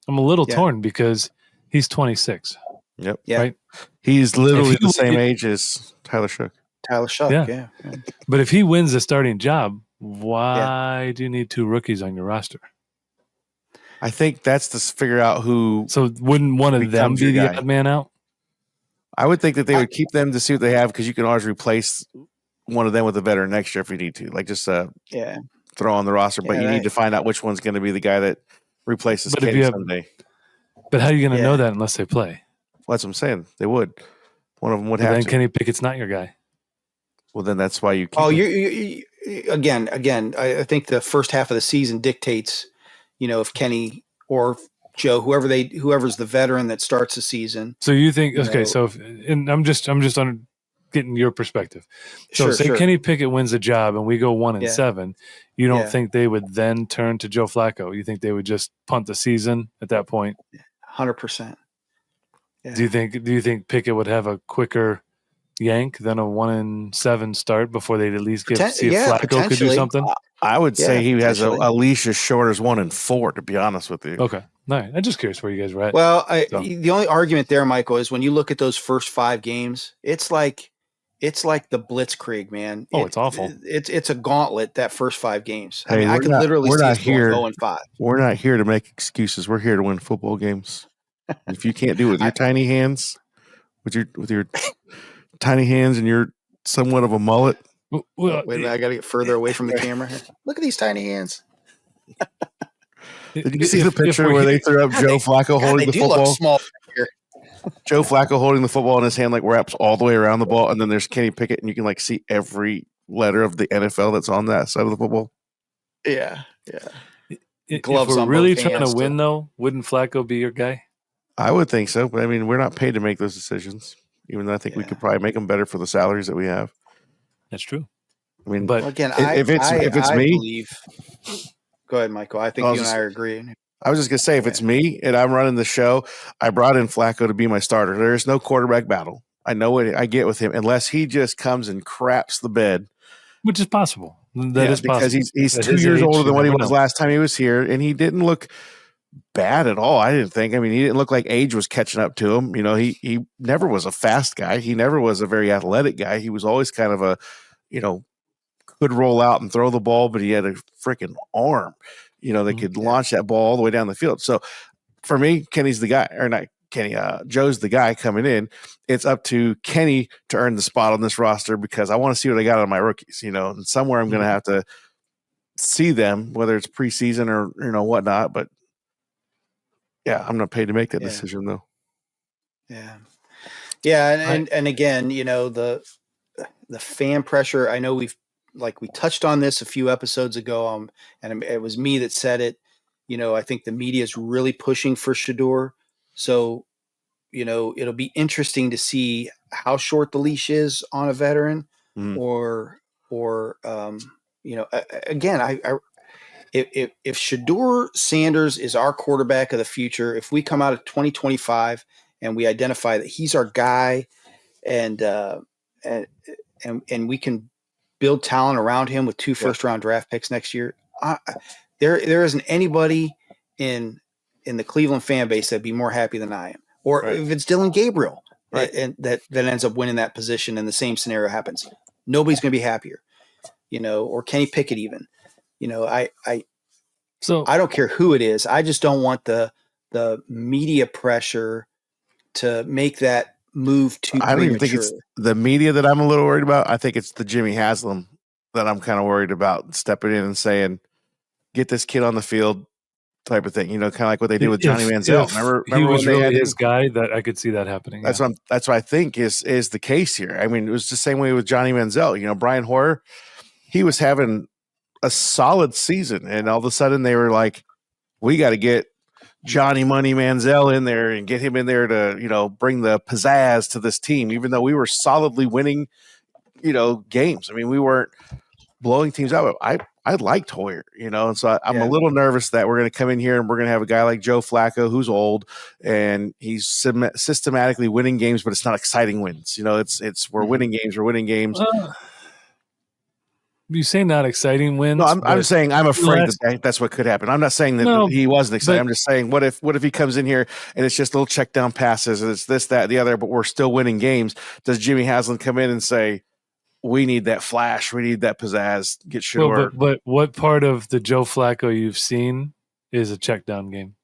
I'm a little torn because he's 26. Yep. Yeah. Right. He's literally the same age as Tyler Shook. Tyler Shough. Yeah. But if he wins the starting job, why do you need 2 rookies on your roster? I think that's to figure out who. So wouldn't one of them becomes be your the guy. odd man out? I would think that they would keep them to see what they have because you can always replace one of them with a veteran next year if you need to. Like just throw on the roster, but you need to find out which one's going to be the guy that replaces Kenny someday. But how are you going to know that unless they play? Well, that's what I'm saying. They would. One of them would Well, have then to. Kenny Pickett's not your guy. Well, then that's why you keep Oh, him. you again. I think the first half of the season dictates, if Kenny or Joe, whoever's the veteran that starts the season. So you think So and I'm just on getting your perspective. So say Kenny Pickett wins the job and we go 1-7. You don't think they would then turn to Joe Flacco? You think they would just punt the season at that point? 100%. Yeah. Do you think Pickett would have a quicker yank than a 1-7 start before they'd at least see if Flacco could do something? I would say he has a leash as short as 1-4, to be honest with you. Okay. All right. I'm just curious where you guys were at. Well, the only argument there, Michael, is when you look at those first 5 games, it's like the Blitzkrieg, man. It's awful. It's a gauntlet, that first 5 games. Hey, I could literally see us going 0-5. We're not here to make excuses. We're here to win football games. If you can't do it with your tiny hands, with your tiny hands and you're somewhat of a mullet. Wait a minute, I got to get further away from the camera. Look at these tiny hands. Did you see the picture where they threw up Joe Flacco holding the football? Look small here. Joe Flacco holding the football in his hand, like wraps all the way around the ball, and then there's Kenny Pickett, and you can see every letter of the NFL that's on that side of the football. Yeah. Gloves if we're really trying to win, though, wouldn't Flacco be your guy? I would think so, but I mean, we're not paid to make those decisions. Even though I think we could probably make them better for the salaries that we have. That's true. I mean, but again, if it's me, believe, go ahead, Michael. I think you and I are agreeing. I was just gonna say, if it's me and I'm running the show, I brought in Flacco to be my starter. There's no quarterback battle. I know what I get with him, unless he just comes and craps the bed, which is possible. That is possible because he's 2 years older than what he was last time he was here, and he didn't look bad at all. I didn't think. I mean, he didn't look like age was catching up to him. He never was a fast guy. He never was a very athletic guy. He was always kind of a, could roll out and throw the ball, but he had a freaking arm, that could launch that ball all the way down the field. So for me, Kenny's the guy, or not Kenny, Joe's the guy coming in. It's up to Kenny to earn the spot on this roster because I want to see what I got on my rookies, and somewhere I'm going to have to see them, whether it's preseason or, whatnot, but yeah, I'm not paid to make that decision though. Yeah. Yeah. And again, the fan pressure, I know we touched on this a few episodes ago, and it was me that said it. I think the media is really pushing for Shedeur. So, it'll be interesting to see how short the leash is on a veteran, Mhm. or again, if Shedeur Sanders is our quarterback of the future, if we come out of 2025 and we identify that he's our guy, and we can build talent around him with 2 first-round draft picks next year, there isn't anybody in the Cleveland fan base that'd be more happy than I am. Or Right. if it's Dylan Gabriel, Right. and that ends up winning that position, and the same scenario happens, nobody's going to be happier. Or Kenny Pickett even. So I don't care who it is. I just don't want the media pressure to make that move too I don't even premature. think it's the media that I'm a little worried about. I think it's the Jimmy Haslam that I'm kind of worried about stepping in and saying, "Get this kid on the field," type of thing. Kind of like what they did with Johnny Manziel. Remember he was when they really had his guy? That I could see that happening. That's what I think is the case here. I mean, it was the same way with Johnny Manziel. Brian Hoyer, he was having a solid season, and all of a sudden they were like, "We got to get Johnny Money Manziel in there and get him in there to bring the pizzazz to this team." Even though we were solidly winning, games. I mean, we weren't blowing teams out. But I liked Hoyer, and so I'm a little nervous that we're going to come in here and we're going to have a guy like Joe Flacco who's old and he's systematically winning games, but it's not exciting wins. It's we're winning games. We're winning games. You say not exciting wins. No, I'm saying I'm afraid that's what could happen. I'm not saying that he wasn't excited. I'm just saying what if he comes in here and it's just little check down passes and it's this, that, the other, but we're still winning games. Does Jimmy Haslam come in and say, "We need that flash, we need that pizzazz, get Shedeur"? But what part of the Joe Flacco you've seen is a check down game?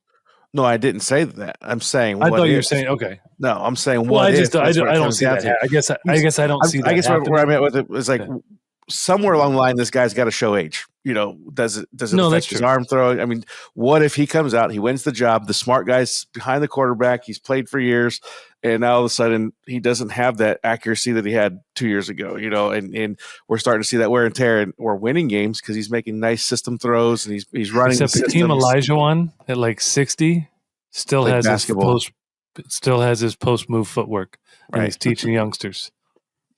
No, I didn't say that. I'm saying I thought you were saying okay. No, I'm saying well, what I just if. I don't see that. I guess I don't see that. I guess where I'm at with it is like somewhere along the line, this guy's got to show age. Does it affect his arm throwing? I mean, what if he comes out, he wins the job, the smart guy's behind the quarterback, he's played for years, and now all of a sudden he doesn't have that accuracy that he had 2 years ago, and we're starting to see that wear and tear, and we're winning games because he's making nice system throws and he's running. Except Hakeem Olajuwon at like 60 still has his post move footwork, and he's teaching youngsters.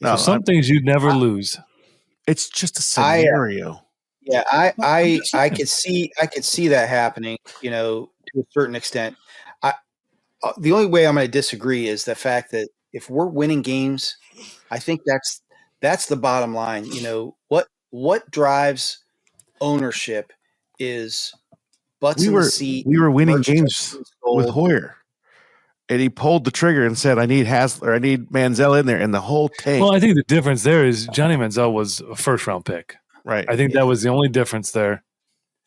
So some things you'd never lose. It's just a scenario. I could see that happening, to a certain extent. The only way I'm going to disagree is the fact that if we're winning games, I think that's the bottom line. What drives ownership is butts in the seat. We were winning games with Hoyer. And he pulled the trigger and said, "I need Hasler, I need Manziel in there," and the whole tank. Well, I think the difference there is Johnny Manziel was a first-round pick. Right. I think that was the only difference there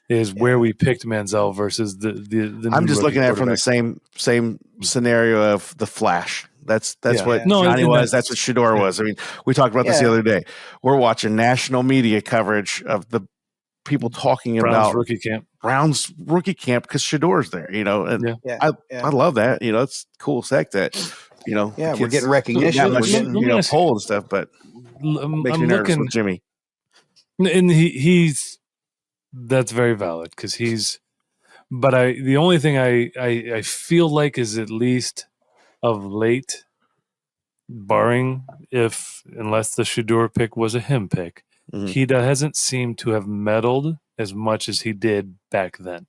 is where we picked Manziel versus the I'm just looking at it from the same scenario of the Flash. That's what Johnny was. That's what Shedeur was. I mean, we talked about this the other day. We're watching national media coverage of the people talking about Brown's rookie camp because Shedeur's there, and I love that. It's cool sect that, we're getting recognition, we're getting, poll and stuff, but makes me nervous with Jimmy. And he's that's very valid because but the only thing I feel like is at least of late, barring unless the Shedeur pick was a him pick, he hasn't seemed to have meddled as much as he did back then.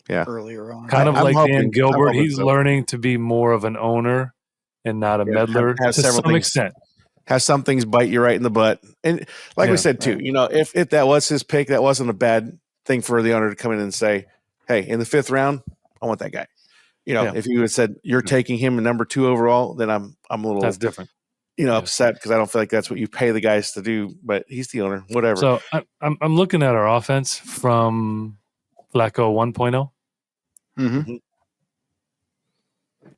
Yeah, earlier on, kind of like Dan Gilbert. He's learning to be more of an owner and not a meddler to some extent. Have some things bite you right in the butt, and like we said too, if that was his pick, that wasn't a bad thing for the owner to come in and say, "Hey, in the 5th round, I want that guy." If you had said you're taking him in number 2 overall, then I'm a little that's different. Upset because I don't feel like that's what you pay the guys to do. But he's the owner, whatever. So I'm looking at our offense from Flacco 1.0. Mm-hmm.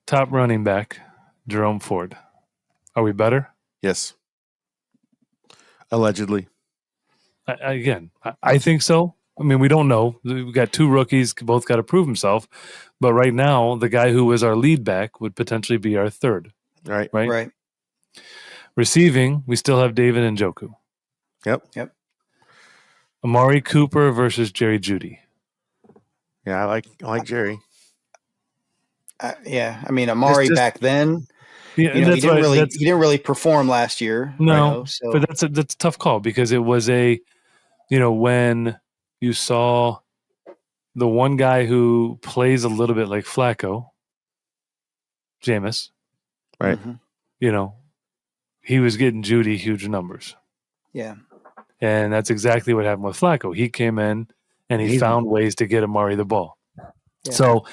Top running back, Jerome Ford. Are we better? Yes. Allegedly. I think so. I mean, we don't know. We've got two rookies, both got to prove himself. But right now, the guy who was our lead back would potentially be our third. Right. Right. Receiving, we still have David Njoku. Yep. Amari Cooper versus Jerry Jeudy. Yeah, I like Jerry. Yeah. I mean, Amari Just- back then, Yeah, he that's didn't why he didn't really perform last year. No, so but that's a tough call because it was when you saw the one guy who plays a little bit like Flacco, Jameis, Right. Mhm. He was getting Judy huge numbers. Yeah. And that's exactly what happened with Flacco. He came in and he He's- found ways to get Amari the ball. Yeah. So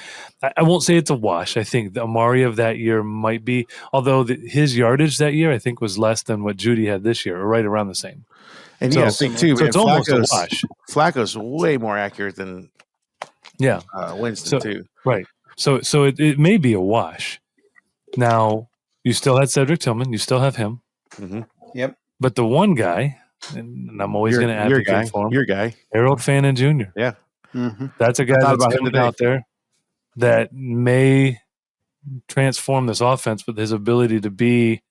I won't say it's a wash. I think the Amari of that year might be, although his yardage that year I think was less than what Judy had this year, or right around the same. And So- yeah, I think too. So it's man, almost a wash. Flacco's way more accurate than Yeah. Winston So- too. Right. So it may be a wash. Now, you still had Cedric Tillman. You still have him. Mhm. Yep. But the one guy, and I'm always going to your advocate guy, for him, your guy. Harold Fannin Jr. Mm-hmm. That's a guy thought that's about him coming today. out there that may transform this offense with his ability to be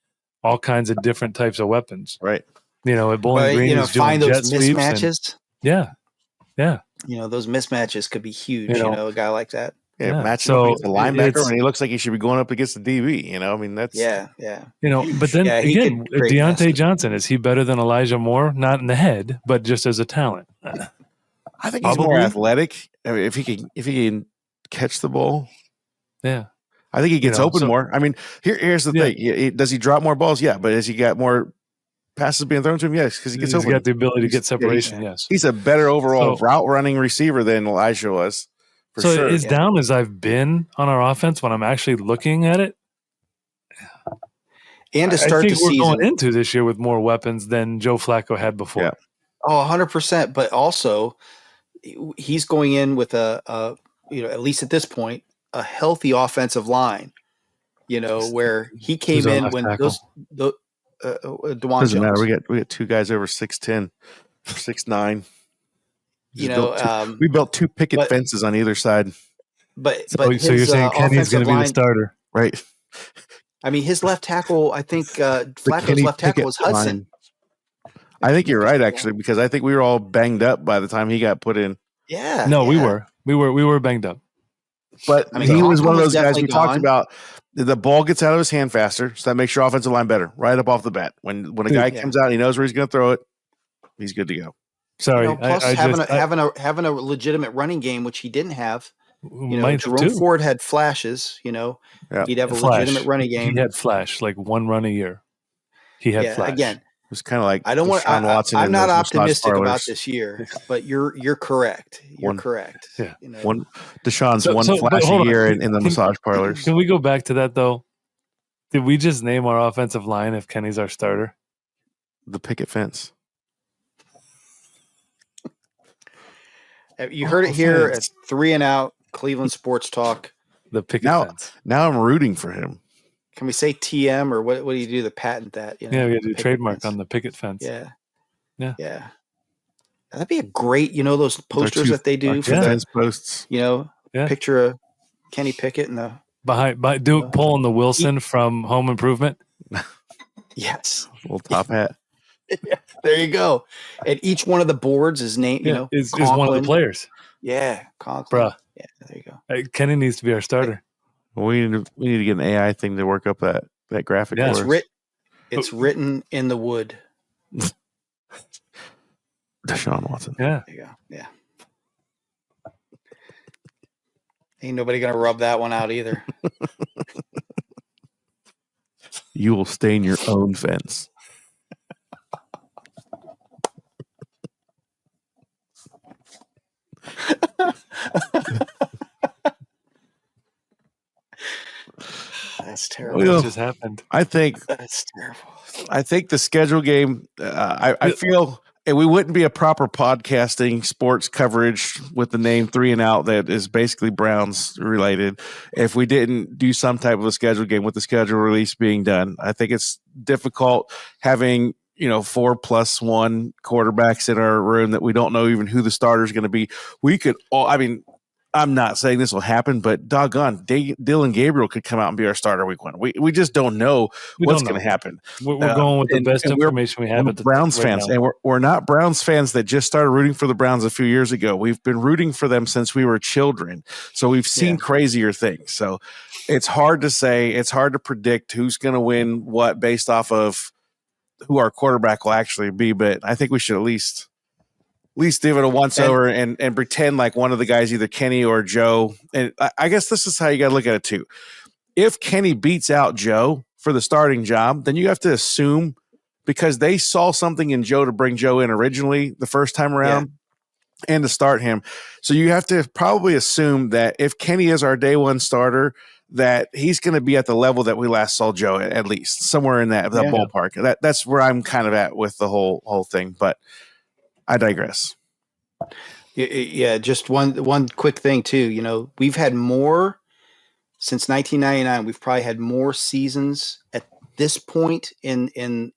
all kinds of different types of weapons. Right. At Bowling But Green, he's doing find jet those sweeps. And, mismatches. yeah. Those mismatches could be huge. You know, A guy like that. Yeah, Yeah, matching so up against the linebacker it's- when he looks like he should be going up against the DB. I mean, that's Yeah. But then Yeah, he again, could create Deontay messes. Johnson, is he better than Elijah Moore? Not in the head, but just as a talent. I think he's more Probably. athletic. I mean, if he can catch the ball, Yeah. I think he gets open so- more. I mean, here's the Yeah. thing: does he drop more balls? Yeah, but has he got more passes being thrown to him? Yes, because he gets He's open. got the ability to He's- get separation, yes. He's a better overall So- route running receiver than Elijah was. For So sure. as down as I've been on our offense when I'm actually looking at it, And to I start the think we're season, going into this year with more weapons than Joe Flacco had before. Yeah. 100%. But also, he's going in with at least at this point, a healthy offensive line. Where he came Who's our in left when tackle? DeJuan Doesn't matter. Jones. We got two guys over 6'10", 6'9". Um, We built two picket but- fences on either side. but So you're his, saying Kenny's going offensive to be the line- starter? Right. I mean, his left tackle. I think The Flacco's Kenny left tackle Pickett was Hudson. line. I think you're right, actually, because I think we were all banged up by the time he got put in. Yeah. No, yeah. we were banged up. But I mean, he was Conklin one of was those guys we definitely talked gone. about. The ball gets out of his hand faster, so that makes your offensive line better right up off the bat. When a guy Yeah. comes out, he knows where he's going to throw it. He's good to go. Sorry, Plus, I having a legitimate running game, which he didn't have. might have Jerome too. Ford had flashes. Yeah. He'd have a Flash. legitimate running game. He had flash, like one run a year. He had flash. Again, It was kind of like I don't want. Deshaun Watson I'm in not those massage optimistic about parlors. this year, but you're correct. You're One- correct. Yeah. One Deshaun's So- one so- but flashy hold on. year in the Can- massage parlors. Can we go back to that though? Did we just name our offensive line if Kenny's our starter? The picket fence. You heard it here at Offense. 3 and Out Cleveland Sports Talk. The picket Now- fence. Now I'm rooting for him. Can we say TM or what do you do to patent that? Yeah, we got to do picket trademark fence. on the picket fence. Yeah. Yeah. Yeah. That'd be a great, those posters two- that they do Our for two Yeah. the, fence posts. Yeah. picture of Kenny Pickett and the Pulling the Wilson from Home Improvement. yes. Little top hat. There you go. And each one of the boards is named, is one of the Conklin. players. Yeah, Conklin. Bruh. Yeah, there you go. Kenny needs to be our starter. We need to get an AI thing to work up that graphic. Yeah. for us. It's written in the wood. Deshaun Watson. Yeah. There you go. Yeah. Ain't nobody gonna rub that one out either. You will stain your own fence. That's terrible. Well, What just happened? I think That's terrible. the schedule game. I feel we wouldn't be a proper podcasting sports coverage with the name 3 and Out that is basically Browns related if we didn't do some type of a schedule game with the schedule release being done. I think it's difficult having 4+1 quarterbacks in our room that we don't know even who the starter is going to be. We could all, I mean, I'm not saying this will happen, but doggone, Dylan Gabriel could come out and be our starter week 1. We just don't know what's going to happen. We're going with the best information we have we're at the Browns right fans, now. and we're not Browns fans that just started rooting for the Browns a few years ago. We've been rooting for them since we were children, so we've seen crazier things. So it's hard to say. It's hard to predict who's going to win what based off of who our quarterback will actually be. But I think we should at least give it a once over and pretend like one of the guys, either Kenny or Joe. And I guess this is how you got to look at it too. If Kenny beats out Joe for the starting job, then you have to assume, because they saw something in Joe to bring Joe in originally the first time around and to start him. So you have to probably assume that if Kenny is our day one starter, that he's going to be at the level that we last saw Joe at least, somewhere in that ballpark. That's where I'm kind of at with the whole thing, but I digress. Yeah, just one quick thing too. We've had more since 1999. We've probably had more seasons at this point in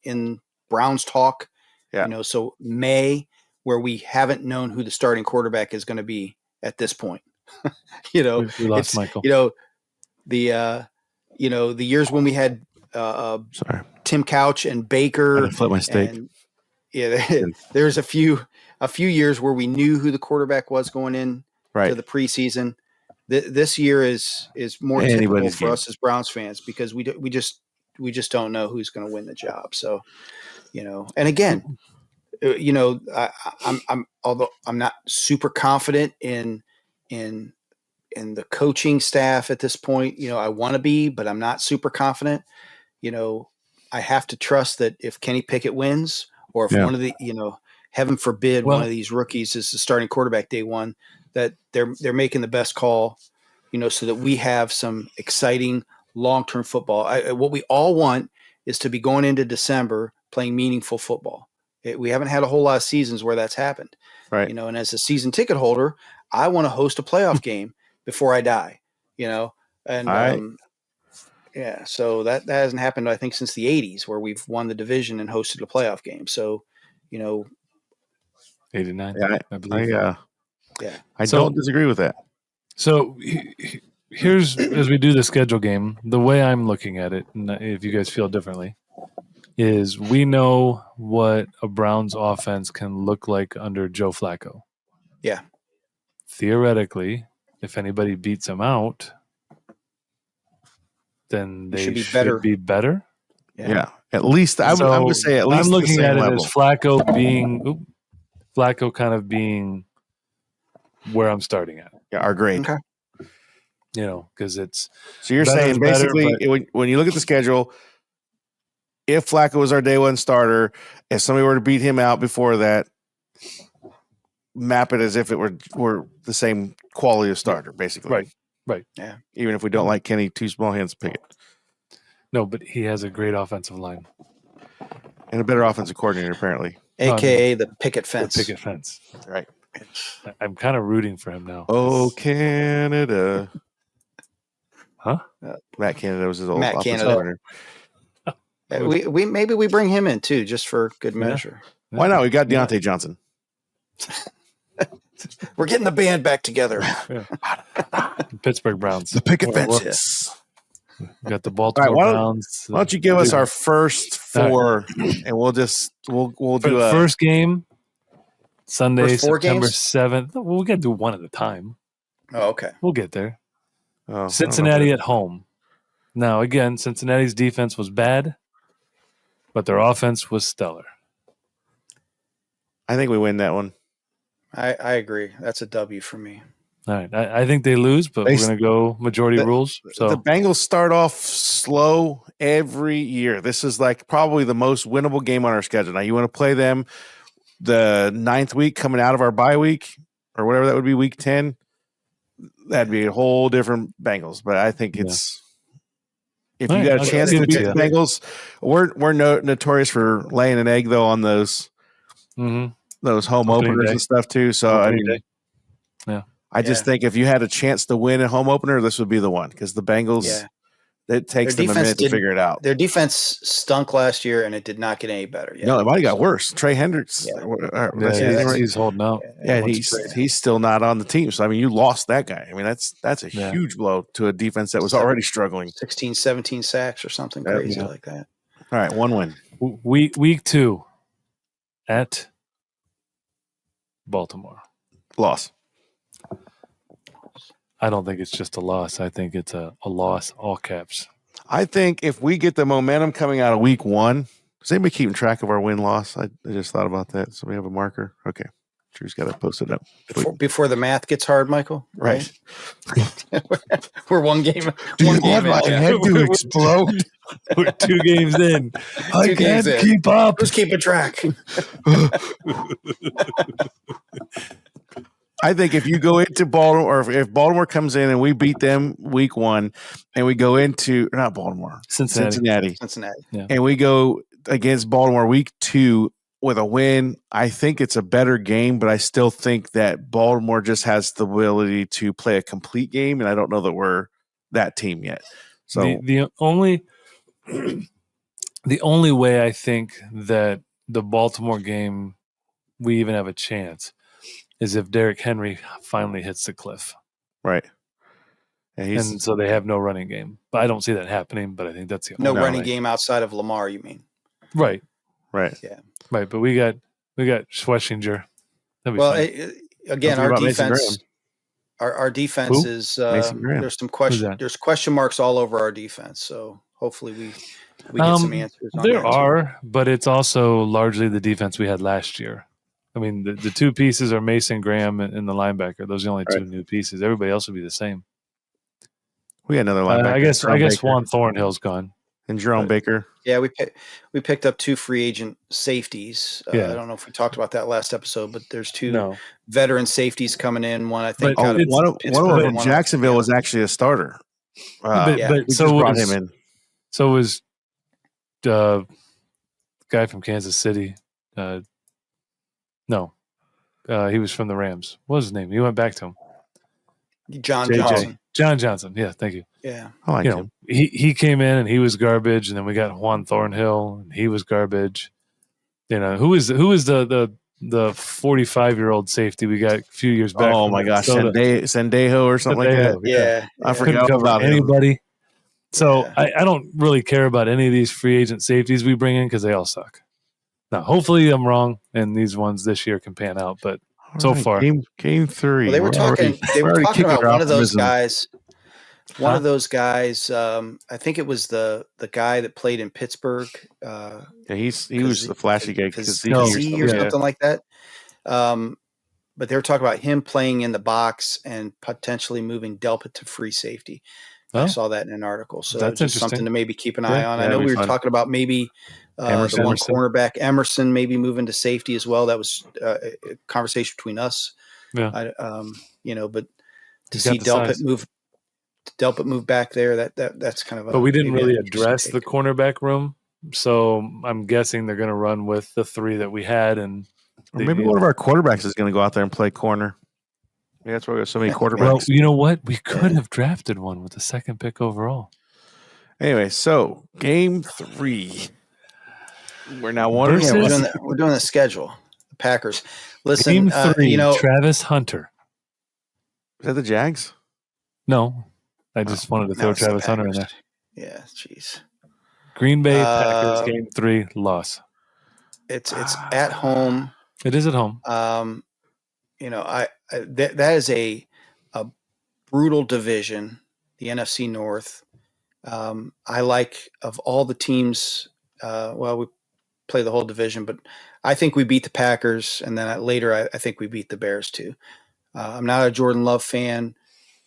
Browns talk. Yeah. So May, where we haven't known who the starting quarterback is going to be at this point. We lost Michael. The years when we had Tim Couch and Baker. I had to flip my steak. And, there's a few years where we knew who the quarterback was going in to the preseason. This year is more typical for us as Browns fans, because we just don't know who's going to win the job. So, and again, although I'm not super confident in the coaching staff at this point, I want to be, but I'm not super confident. I have to trust that if Kenny Pickett wins, or if one of the, heaven forbid, one of these rookies is the starting quarterback day one, that they're making the best call, so that we have some exciting long-term football. What we all want is to be going into December playing meaningful football. We haven't had a whole lot of seasons where that's happened, right? And as a season ticket holder, I want to host a playoff game before I die, and so that hasn't happened, I think, since the 80s, where we've won the division and hosted a playoff game. So, 89, I believe. I don't disagree with that. So here's, as we do the schedule game, the way I'm looking at it, and if you guys feel differently, is we know what a Browns offense can look like under Joe Flacco. Yeah. Theoretically, if anybody beats him out, then they should be better. Yeah. At least I would say at least I'm looking at it level. as Flacco kind of being where I'm starting at. Yeah, our grade. Okay. Because it's so you're saying basically when you look at the schedule, if Flacco was our day one starter, if somebody were to beat him out before that, map it as if it were the same quality of starter, basically. Right. Yeah. Even if we don't like Kenny, two small hands Pickett. No, but he has a great offensive line. And a better offensive coordinator, apparently. AKA the picket fence. The picket fence. Right. I'm kind of rooting for him now. Oh, Canada. Huh? Matt Canada was his old Matt offensive Canada. coordinator. We maybe we bring him in too, just for good measure. Why not? We got Deontay Johnson. We're getting the band back together. Pittsburgh Browns. The picket fences. We got the Baltimore Browns. Why don't you give us our first four, and we'll do a first game Sunday, First four September games? 7th. Well, we got to do one at a time. Oh, okay. We'll get there. Oh, Cincinnati at home. Now, again, Cincinnati's defense was bad, but their offense was stellar. I think we win that one. I agree. That's a W for me. All right. I think they lose, but we're going to go majority rules. So The Bengals start off slow every year. This is like probably the most winnable game on our schedule. Now, you want to play them the 9th week coming out of our bye week or whatever that would be, week 10. That'd be a whole different Bengals. But I think it's if you got a chance to beat the Bengals, we're notorious for laying an egg though on those home openers and stuff too. So I mean, I just think if you had a chance to win a home opener, this would be the one because the Bengals it takes Their them a defense minute to didn't- figure it out. Their defense stunk last year, and it did not get any better. Yet. No, it might have got worse. Trey Hendricks. Yeah. That's his name, right? He's holding out. Yeah, and Once he's still not on the team. So I mean, you lost that guy. I mean, that's a Yeah. huge blow to a defense that was already struggling. 16, 17 sacks or something crazy Yeah. like that. All right, 1 win. Week 2 at Baltimore. Loss. I don't think it's just a loss. I think it's a loss, all caps. I think if we get the momentum coming out of week 1, is anybody keeping track of our win loss? I just thought about that. So we have a marker. Okay. Drew's got to post it up. Before the math gets hard, Michael. Right. We're one game. Do you One game want my in. head to explode? We're 2 games in. I Two games can't in. keep up. Who's keeping track? I think if you go into Baltimore, or if Baltimore comes in and we beat them week 1, and we go into not Baltimore, Cincinnati, Cincinnati. and we go against Baltimore week 2 with a win, I think it's a better game. But I still think that Baltimore just has the ability to play a complete game, and I don't know that we're that team yet. So the only way I think that the Baltimore game we even have a chance is if Derrick Henry finally hits the cliff. right, and And so they have no running game. But I don't see that happening, but I think that's the No only running right. game outside of Lamar, you mean? Right. right. Right. But we got Schwessinger. That'd be Well, fun. again, Don't our forget about Mason defense. Our defense Who? is Mason Graham. there's some Who's question that? there's question marks all over our defense. So hopefully we get some answers. On There that too. are, but it's also largely the defense we had last year. I mean, the 2 pieces are Mason Graham and the linebacker. Those are the only 2 Right. new pieces. Everybody else would be the same. We got another linebacker. I guess Jerome Baker. Juan Thornhill's gone. and Jerome Baker. Yeah, we picked up 2 free agent safeties. Yeah. I don't know if we talked about that last episode, but there's 2 No, veteran safeties coming in. One I think But- out of One of Pittsburgh, them and from Jacksonville was actually a starter. but, yeah. but we just so brought was, him in. so was guy from Kansas City. No, he was from the Rams. What was his name? He went back to him. John JJ. Johnson. John Johnson. Yeah, thank you. Yeah. I like You know, him. he came in and he was garbage, and then we got Juan Thornhill and he was garbage. You know, who is the 45-year-old safety we got a few years back? Oh from my gosh, Minnesota? Sendejo or something like that. Sendejo, Yeah. I Couldn't forgot cover about him. anybody. So Yeah. I don't really care about any of these free agent safeties we bring in because they all suck. Now, hopefully I'm wrong and these ones this year can pan out, but so All right, far. game 3. Well, they were We're talking. already- They we're were already talking kicking about our one of those optimism. guys. One Huh? of those guys. I think it was the guy that played in Pittsburgh. Yeah, he was the flashy guy because or something like that. But they were talking about him playing in the box and potentially moving Delpit to free safety. I Oh. saw that in an article, so That's just interesting. something to maybe keep an eye on. I that'd know be we were fun. talking about maybe Emerson. the one Emerson. cornerback Emerson maybe moving to safety as well. That was a conversation between us. Yeah. But to He's see got the size. Delpit move back there, that's kind of a. But we didn't maybe really an interesting address the take. cornerback room. So I'm guessing they're going to run with the 3 that we had. And Or maybe one of our quarterbacks is going to go out there and play corner. Yeah, that's why we got so many quarterbacks. well, you know what? We could have drafted one with the 2nd pick overall. Anyway, so game 3. We're now one Versus- We're doing the schedule. The Packers. Listen, Game 3, you know, Travis Hunter. Is that the Jags? No, I just wanted to no, throw it's the Travis Hunter in there. Packers. Yeah, jeez. Green Bay Packers Uh, game 3 loss. It's at home. It is at home. That is a brutal division, the NFC North. I like of all the teams. We play the whole division, but I think we beat the Packers, and then later I think we beat the Bears too. I'm not a Jordan Love fan.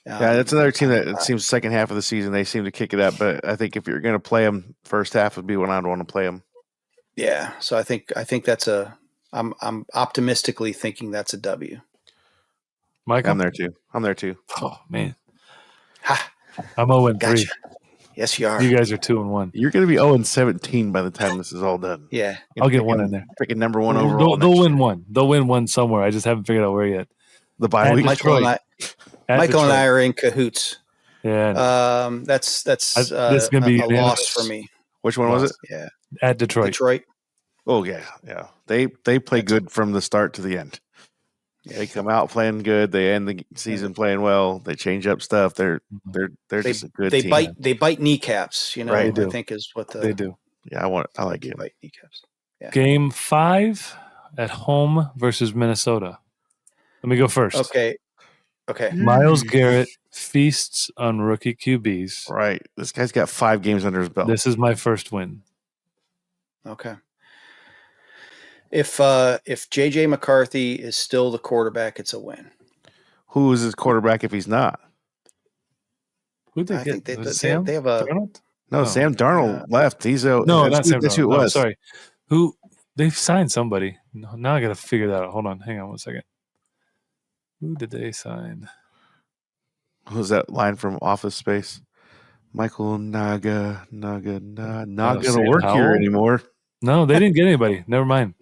Yeah, that's another team that it seems second half of the season they seem to kick it up. But I think if you're going to play them, first half would be when I'd want to play them. Yeah, so I think that's a. I'm optimistically thinking that's a W. Michael? I'm there too. Oh, man. Ha! I'm 0-3. Gotcha. Yes, you are. You guys are 2-1. You're going to be 0-17 by the time this is all done. Yeah. I'll get one in there. Picking number 1 overall. They'll next win year. one. They'll win one somewhere. I just haven't figured out where yet. The bye And week. Michael and I At Michael and Detroit. I are in cahoots. Yeah, That's this is gonna be a loss unanimous. for me. Which one was it? Yeah, At Detroit. Detroit. Oh yeah. They play good from the start to the end. Yeah. They come out playing good. They end the season playing well. They change up stuff. They're They just a good they team. bite kneecaps. You know, Right. They I do. think is what They do. Yeah, I like they him. bite kneecaps. Yeah. Game 5 at home versus Minnesota. Let me go first. Okay. Myles Garrett feasts on rookie QBs. Right. This guy's got 5 games under his belt. This is my first win. Okay. If JJ McCarthy is still the quarterback, it's a win. Who is his quarterback if he's not? Who'd they I get? think Was it Sam they have a Darnold? No, No. Sam Darnold left. He's a No, not Sam That's who Darnold. it No, was. sorry. Who they've signed somebody. No, now I got to figure that out. Hold on, hang on 1 second. Who did they sign? Who's that line from Office Space? Michael Naga. Not gonna Sam work here Howell? anymore. No, they didn't get anybody. Never mind.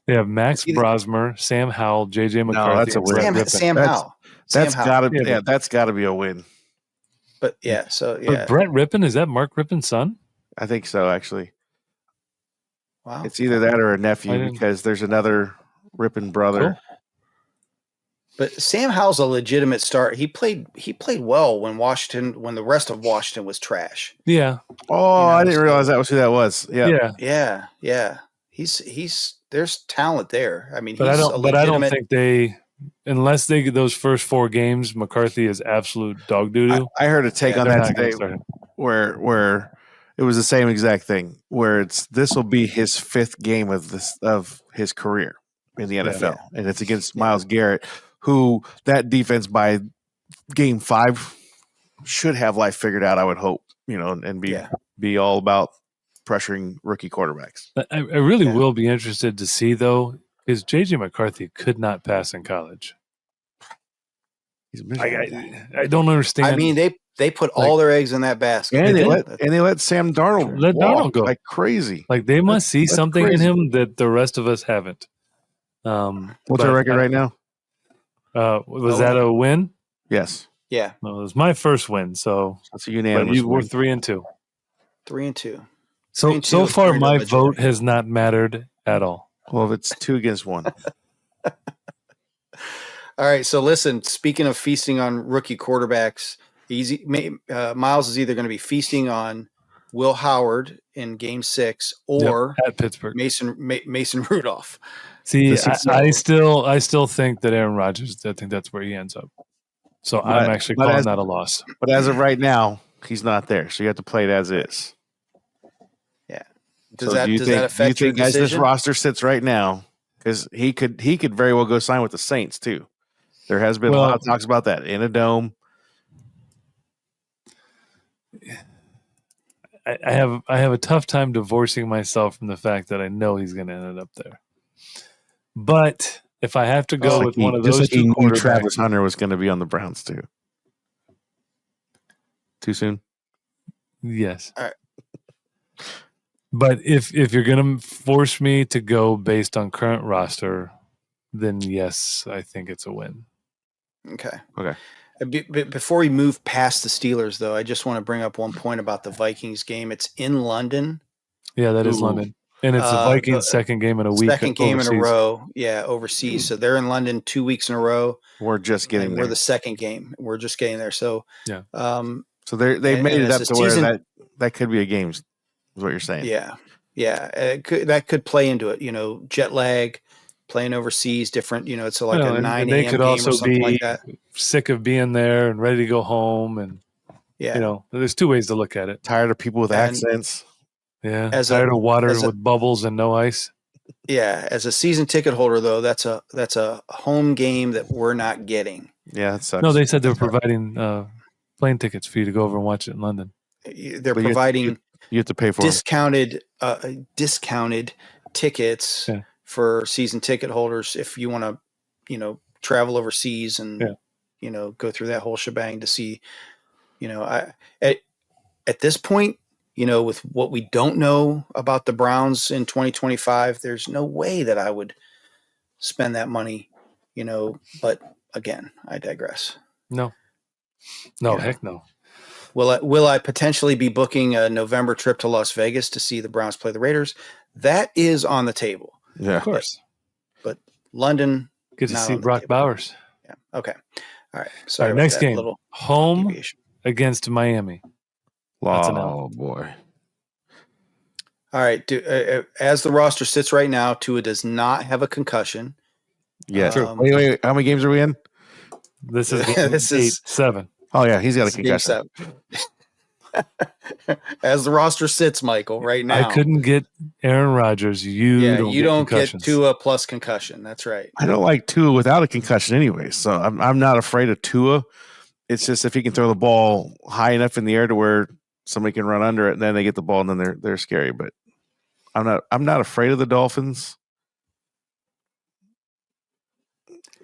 They have Max Either- Brosmer, Sam Howell, JJ McCarthy, that's a and win. Brett Sam, Rippon. Sam That's- Howell. Sam That's Howell. gotta Yeah, that's gotta be a win. But yeah, so yeah. But Brett Rippon, is that Mark Rippon's son? I think so, actually. Wow. It's either that or a I nephew didn't- because there's another Rippin brother. Cool. But Sam Howell's a legitimate start. He played well when the rest of Washington was trash. Yeah, Oh, You know, I didn't so- realize that was who that was. Yeah. Yeah. He's there's talent there. I mean, but he's I don't think they, unless they get those first 4 games, McCarthy is absolute dog doo doo. I heard a take on They're that not going today to start him. where it was the same exact thing where this will be his 5th game of his career in the NFL, and it's against Myles Garrett, who that defense by game 5 should have life figured out. I would hope, and be all about pressuring rookie quarterbacks. I really Yeah. will be interested to see though, because JJ McCarthy could not pass in college. He's miserable. I don't understand. I mean, they put all their eggs in that basket. and they they let Sam Darnold Let walk Darnold go. like crazy. like they must see that's something in crazy. him that the rest of us haven't. What's but our record right now? Was that a win? Yes, Yeah, Well, it was my first win, so that's a but unanimous. you were win. 3-2. 3-2. So 3-2 so is far, pretty my much vote it. has not mattered at all. Well, if it's 2 against 1, All right. So listen, speaking of feasting on rookie quarterbacks, Miles is either going to be feasting on Will Howard in Game 6 or At Pittsburgh. Mason Rudolph. See, This is I still think that Aaron Rodgers. I think that's where he ends up. So I'm But- actually but calling as- that a loss. but as of right now, he's not there, so you have to play it as is. Does So that do you think, affect your as this decision? roster sits right now? Because he could very well go sign with the Saints too. There has been a lot of talks about that in a dome. I have a tough time divorcing myself from the fact that I know he's going to end up there. But if I have to go with one of just those like he two knew quarterbacks, Travis Hunter was going to be on the Browns too. Too soon. yes. All right. But if you're going to force me to go based on current roster, then yes, I think it's a win. Okay. Okay. Before we move past the Steelers, though, I just want to bring up one point about the Vikings game. It's in London. Yeah, that is Ooh. London. And it's the the Vikings' second game in a week. Second game in a overseas. row. Yeah, overseas. So they're in London 2 weeks in a row. We're just getting And there. we're the second game. We're just getting there. So Yeah. So they've and- made and it as up the to where season- that could be a game. Is what you're saying? Yeah, that could play into it. Jet lag, playing overseas, different. It's like Well, a and 9 they a.m. could game also or something be like that. sick of being there and ready to go home. And, Yeah, there's 2 ways to look at it. Tired of people with And- accents. Yeah. As Tired of water as a- with bubbles and no ice. yeah. As a season ticket holder, though, that's a home game that we're not getting. Yeah, that sucks. No, they said they're providing plane tickets for you to go over and watch it in London. They're But providing you have to pay for it. discounted tickets Yeah. for season ticket holders if you want to, travel overseas and go through that whole shebang to see. At this point, with what we don't know about the Browns in 2025, there's no way that I would spend that money. But again, I digress. No, Yeah. heck no. Will I potentially be booking a November trip to Las Vegas to see the Browns play the Raiders? That is on the table. Yeah. Of course. But London, Get to not see on the Brock table. Bowers. Yeah. Okay. All right. All Sorry right, about next that game. little Home deviation. against Miami. That's an L. Oh boy. All right. As the roster sits right now, Tua does not have a concussion. Yes. Um, Wait. How many games are we in? This is game This is- 7. Oh yeah, he's got a This is game concussion. 7. As the roster sits, Michael, right now. I couldn't get Aaron Rodgers. You don't get get Tua plus concussion. That's right. I don't like Tua without a concussion anyway, so I'm not afraid of Tua. It's just if he can throw the ball high enough in the air to where somebody can run under it, and then they get the ball, and then they're scary. But I'm not afraid of the Dolphins.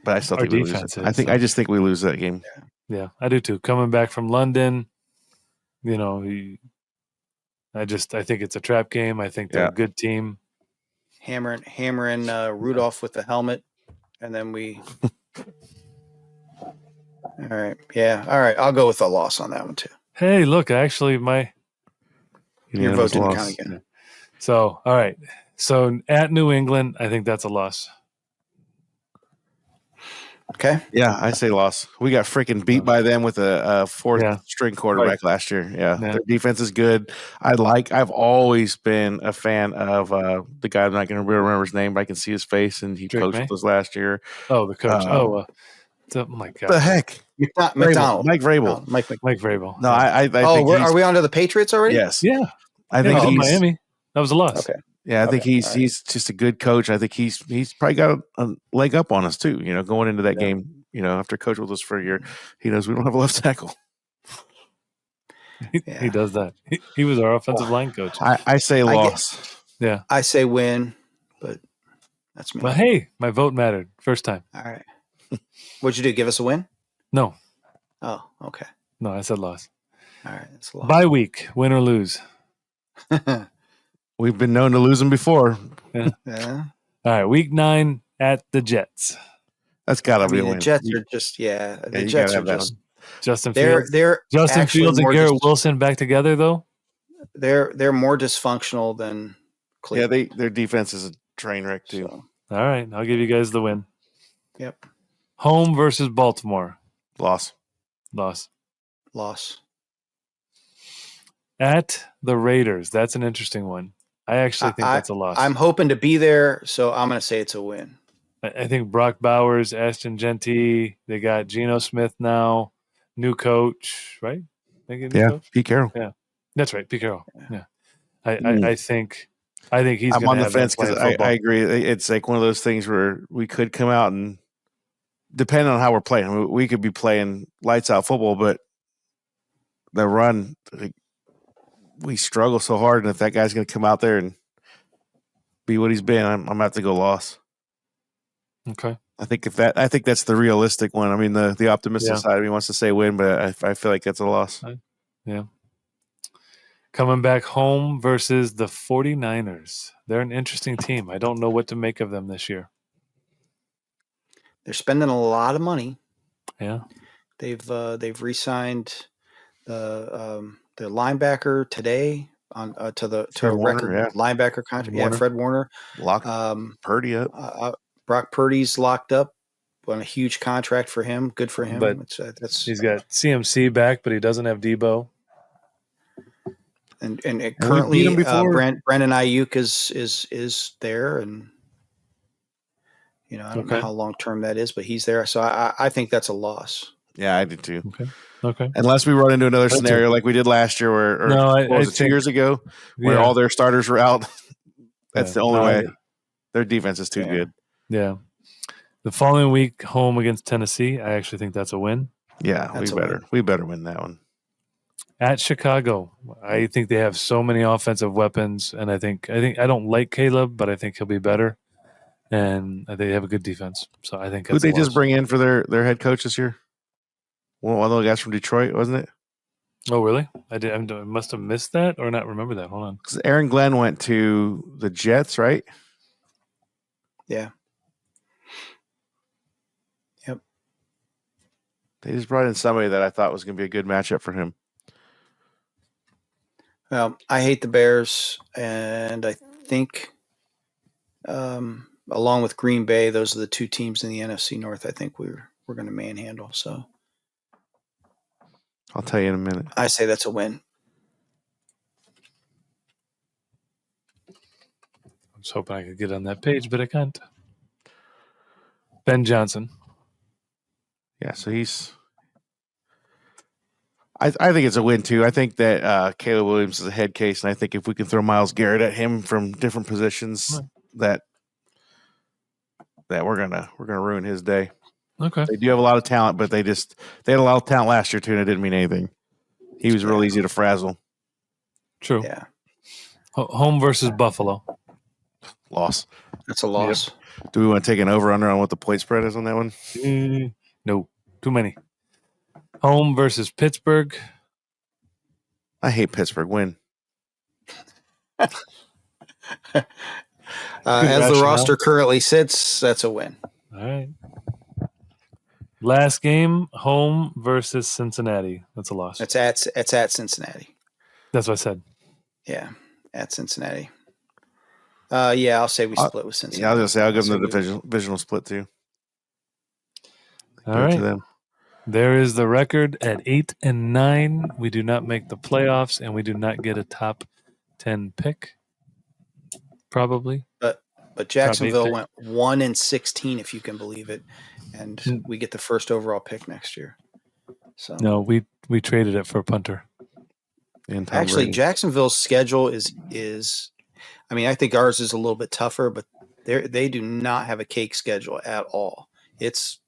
But I still Our think we lose defense it. is, I just think we lose that game. Yeah, I do too. Coming back from London, I think it's a trap game. I think they're a good team. Hammering Rudolph with the helmet, and then we. All right. Yeah. All right. I'll go with a loss on that one too. Hey, look, actually, Your vote didn't count again. So, all right. So at New England, I think that's a loss. Okay. Yeah, I say loss. We got freaking beat by them with a fourth string quarterback last year. Yeah, their defense is good. I've always been a fan of the guy. I'm not going to remember his name, but I can see his face, and he Drake coached May? with us last year. Oh, the coach. Oh my God. The heck, McDonald. Mike Vrabel. No, Mike Vrabel. No, I think are we on to the Patriots already? Yes. Yeah. I think he's Miami. That was a loss. Okay. Yeah, I think Okay, he's just a good coach. I think he's probably got a leg up on us too. Going into that game, after coach with us for a year, he knows we don't have a left tackle. He does that. He was our offensive line coach. I say loss. Yeah. I say win, but that's me. But hey, my vote mattered first time. All right. What'd you do? Give us a win? No, Oh, okay. no, I said loss. All right. That's a lot. Bye week, win or lose. We've been known to lose them before. Yeah. All right, week 9 at the Jets. That's got to I be a mean, win. the Jets are just the you Jets gotta are have that just Justin they're Fields. they're Justin actually Fields and more Garrett dis- Wilson back together though. they're more dysfunctional than Yeah, Cleveland. their defense is a train wreck too. So, All right, I'll give you guys the win. yep. Home versus Baltimore. Loss. Loss. Loss. At the Raiders. That's an interesting one. I actually think that's a loss. I'm hoping to be there, so I'm going to say it's a win. I think Brock Bowers, Ashton Genty, they got Geno Smith now, new coach, right? Coach? Pete Carroll. That's right, Pete Carroll. Yeah, I think he's. I'm on the have fence that because playing football. I agree. It's like one of those things where we could come out and, depending on how we're playing, we could be playing lights out football, but the run, we struggle so hard. And if that guy's going to come out there and be what he's been, I'm going to have to go loss. Okay. I think that's the realistic one. I mean, the optimistic Yeah. side of me wants to say win, but I feel like that's a loss. Yeah. Coming back home versus the 49ers. They're an interesting team. I don't know what to make of them this year. They're spending a lot of money. Yeah. They've re-signed the linebacker today to a Fred Warner, record yeah. linebacker contract. Warner. Yeah, Fred Warner. Lock Purdy up. Brock Purdy's locked up on a huge contract for him. Good for him. But That's He's got CMC back, but he doesn't have Debo. and we beat currently him before. Brandon Ayuk is there, and I don't know Okay. how long term that is, but he's there. So I think that's a loss. Yeah, I did too. Okay. Unless we run into another That's scenario like we did last year, where No, I what was it, 2 think- years ago, where Yeah. all their starters were out. That's Yeah. the only No, way. Their defense is too Yeah. good. Yeah. The following week, home against Tennessee. I actually think that's a win. Yeah, That's a we better win that one. At Chicago, I think they have so many offensive weapons, and I think I don't like Caleb, but I think he'll be better, and they have a good defense. So I think Who that's they a just loss. bring in for their head coach this year? Well, one of those guys from Detroit, wasn't it? Oh, really? I must have missed that or not remember that. Hold on. 'Cause Aaron Glenn went to the Jets, right? Yeah. Yep. They just brought in somebody that I thought was going to be a good matchup for him. Well, I hate the Bears, and I think, along with Green Bay, those are the two teams in the NFC North. I think we're going to manhandle. So I'll tell you in a minute. I say that's a win. I was hoping I could get on that page, but I can't. Ben Johnson. Yeah, so he's. I think it's a win too. I think that Caleb Williams is a head case, and I think if we can throw Myles Garrett at him from different positions, that we're gonna ruin his day. Okay. They do have a lot of talent, but they had a lot of talent last year too, and it didn't mean anything. He was real easy to frazzle. True. Yeah, Home versus Buffalo. Loss. that's a loss. Do we want to take an over/under on what the point spread is on that one? No, too many. Home versus Pittsburgh. I hate Pittsburgh. Win. As the rationale. roster currently sits, that's a win. All right. Last game, home versus Cincinnati. That's a loss. It's at Cincinnati. That's what I said. Yeah, at Cincinnati. Yeah, I'll say we split with Cincinnati. Yeah, I was gonna say I'll give them the So divisional split too. All Give it to right. them. There is the record at 8-9. We do not make the playoffs, and we do not get a top 10 pick. Probably. But Jacksonville Top went 1-16, if you can believe it, and we get the first overall pick next year. So No, we traded it for a punter. And Tom actually, Brady. Jacksonville's schedule is. I mean, I think ours is a little bit tougher, but they do not have a cake schedule at all. It's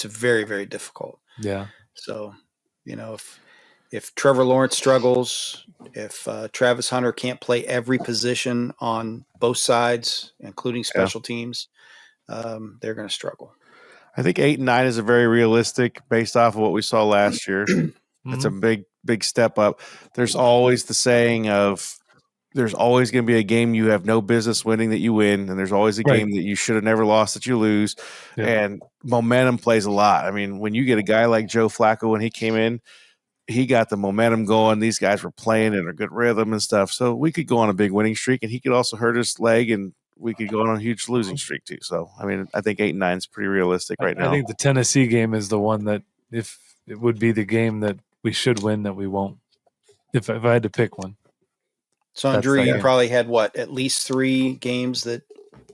very, very difficult. Yeah. So, if Trevor Lawrence struggles, if Travis Hunter can't play every position on both sides, including special teams, they're going to struggle. I think 8-9 is a very realistic based off of what we saw last year. It's a big step up. There's always the saying of there's always going to be a game you have no business winning that you win, and there's always a Right. game that you should have never lost that you lose. Yeah. And momentum plays a lot. I mean, when you get a guy like Joe Flacco when he came in, he got the momentum going. These guys were playing in a good rhythm and stuff. So we could go on a big winning streak, and he could also hurt his leg, and we could go on a huge losing streak too. So, I mean, I think 8-9 is pretty realistic right now. I think the Tennessee game is the one that if it would be the game that we should win that we won't. If I had to pick one. So, That's Drew, the you game. probably had at least 3 games that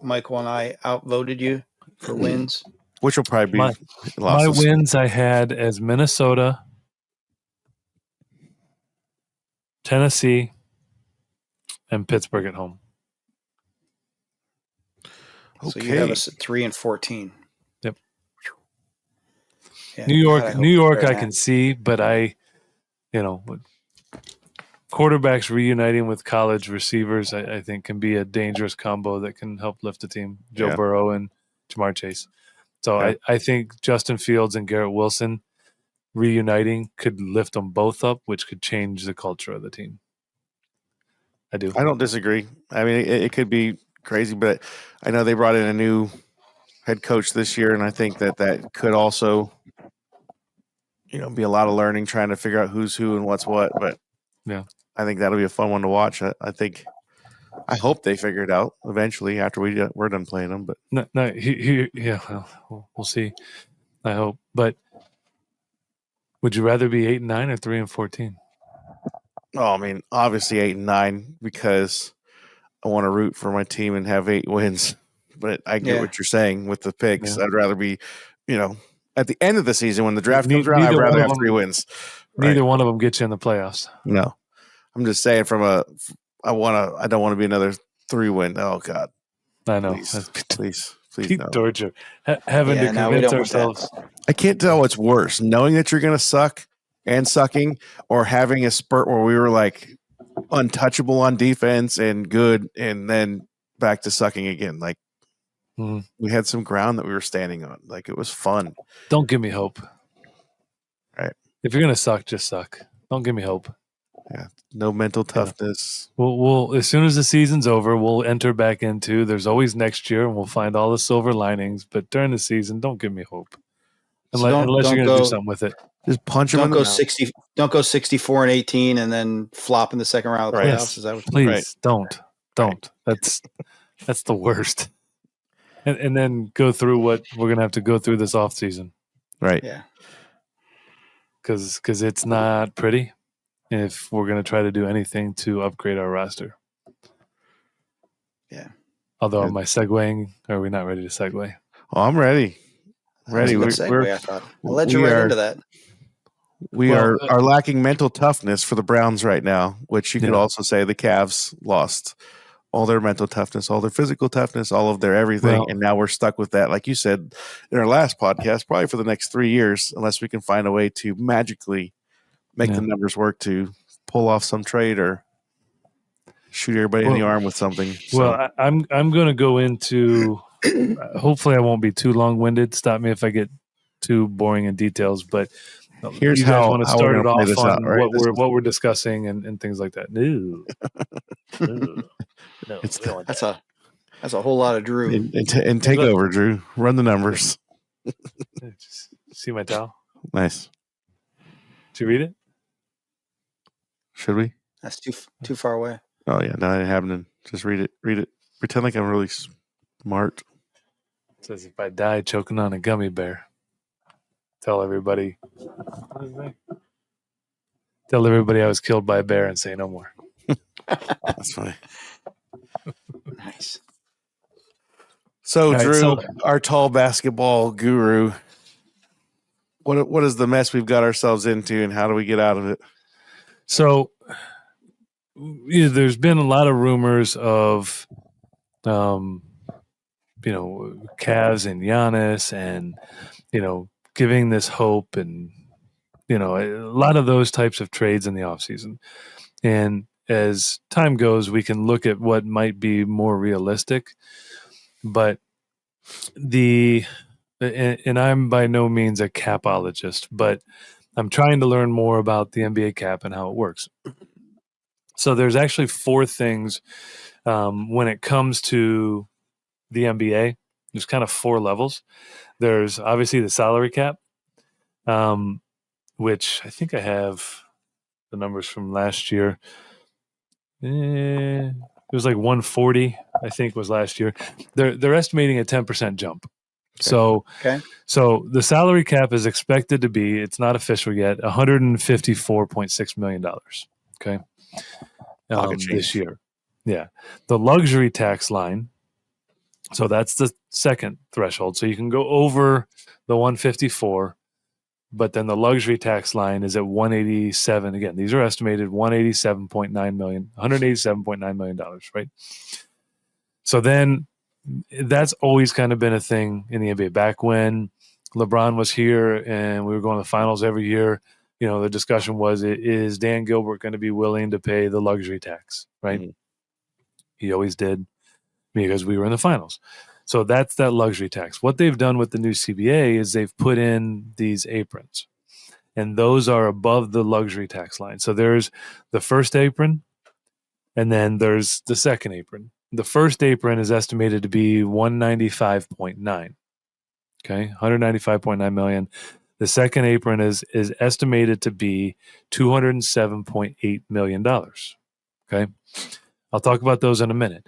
Michael and I outvoted you for wins. Which will probably be My losses. wins I had as Minnesota, Tennessee, and Pittsburgh at home. So you have Okay. us at 3-14. Yep. Yeah, New God, I hope York, you're I better than can that. see, but quarterbacks reuniting with college receivers, I think can be a dangerous combo that can help lift the team. Joe Yeah. Burrow and Jamar Chase. So Yeah. I think Justin Fields and Garrett Wilson reuniting could lift them both up, which could change the culture of the team. I do. I don't disagree. I mean, it could be crazy, but I know they brought in a new head coach this year, and I think that could also, be a lot of learning, trying to figure out who's who and what's what. But Yeah. I think that'll be a fun one to watch. I hope they figure it out eventually after we're done playing them. But We'll see. I hope. But would you rather be 8-9 or 3-14? I mean, obviously 8-9 because I want to root for my team and have 8 wins. But I get Yeah. what you're saying with the picks. Yeah. I'd rather be, at the end of the season when the draft comes around, I'd Neither rather one of have them- 3 wins. Right. Neither one of them gets you in the playoffs. No, I'm just saying I don't want to be another 3 win. Oh God, I know. please, That's please peak no. torture. Having Yeah, to no, we convince don't want that. ourselves. I can't tell what's worse, knowing that you're going to suck and sucking, or having a spurt where we were like untouchable on defense and good, and then back to sucking again. Like Mhm. we had some ground that we were standing on. Like it was fun. Don't give me hope. Right. If you're gonna suck, just suck. Don't give me hope. No mental toughness. We'll as soon as the season's over, we'll enter back into. There's always next year, and we'll find all the silver linings. But during the season, don't give me hope. So unless you're going to do something with it. Just punch him in Don't the go mouth. 60. Don't go 64-18 and then flop in the second round of the Right. playoffs. Is that what? Please Right. don't. That's the worst. And then go through what we're going to have to go through this off season Right. Yeah. because it's not pretty if we're going to try to do anything to upgrade our roster. Yeah. Although, am I segueing? Or are we not ready to segue? Oh, I'm ready. Ready. That was a good We're- segue, I thought. I led you we right are- into that. We Well, are lacking mental toughness for the Browns right now, which you could Yeah. also say the Cavs lost all their mental toughness, all their physical toughness, all of their everything. Well- And now we're stuck with that, like you said in our last podcast, probably for the next 3 years, unless we can find a way to magically make Yeah. the numbers work to pull off some trade or shoot everybody in the Well- arm with something. So, Well, I'm going to go into. Hopefully, I won't be too long winded. Stop me if I get too boring in details. But Here's you guys how- want to how we're start gonna it play off this on out, right? what we're discussing and things like that. No, no, It's we don't want That's that. a whole lot of Drew. and take over, Drew. Run the numbers. Just see my towel. Nice. Did you read it? Should we? That's too far away. Oh yeah, no, it happening. Just read it. Read it. Pretend like I'm really smart. It says if I die choking on a gummy bear, tell everybody. What is that? Tell everybody I was killed by a bear and say no more. That's funny. Nice. So, All right, Drew, so- our tall basketball guru, what is the mess we've got ourselves into, and how do we get out of it? So, there's been a lot of rumors of, Cavs and Giannis, and giving this hope, and a lot of those types of trades in the offseason. And as time goes, we can look at what might be more realistic. But and I'm by no means a capologist, but I'm trying to learn more about the NBA cap and how it works. So there's actually 4 things when it comes to the NBA. There's kind of 4 levels. There's obviously the salary cap, which I think I have the numbers from last year. It was like 140, I think, was last year. They're estimating a 10% jump. So the salary cap is expected to be, it's not official yet, $154.6 million. Okay. This year. Yeah. The luxury tax line. So that's the second threshold. So you can go over the 154, but then the luxury tax line is at 187. Again, these are estimated $187.9 million, right? So then that's always kind of been a thing in the NBA. Back when LeBron was here and we were going to the finals every year, the discussion was, is Dan Gilbert going to be willing to pay the luxury tax, right? Mm-hmm. He always did because we were in the finals. So that's that luxury tax. What they've done with the new CBA is they've put in these aprons, and those are above the luxury tax line. So there's the first apron, and then there's the second apron. The first apron is estimated to be 195.9. Okay, 195.9 million. The second apron is estimated to be $207.8 million. Okay, I'll talk about those in a minute.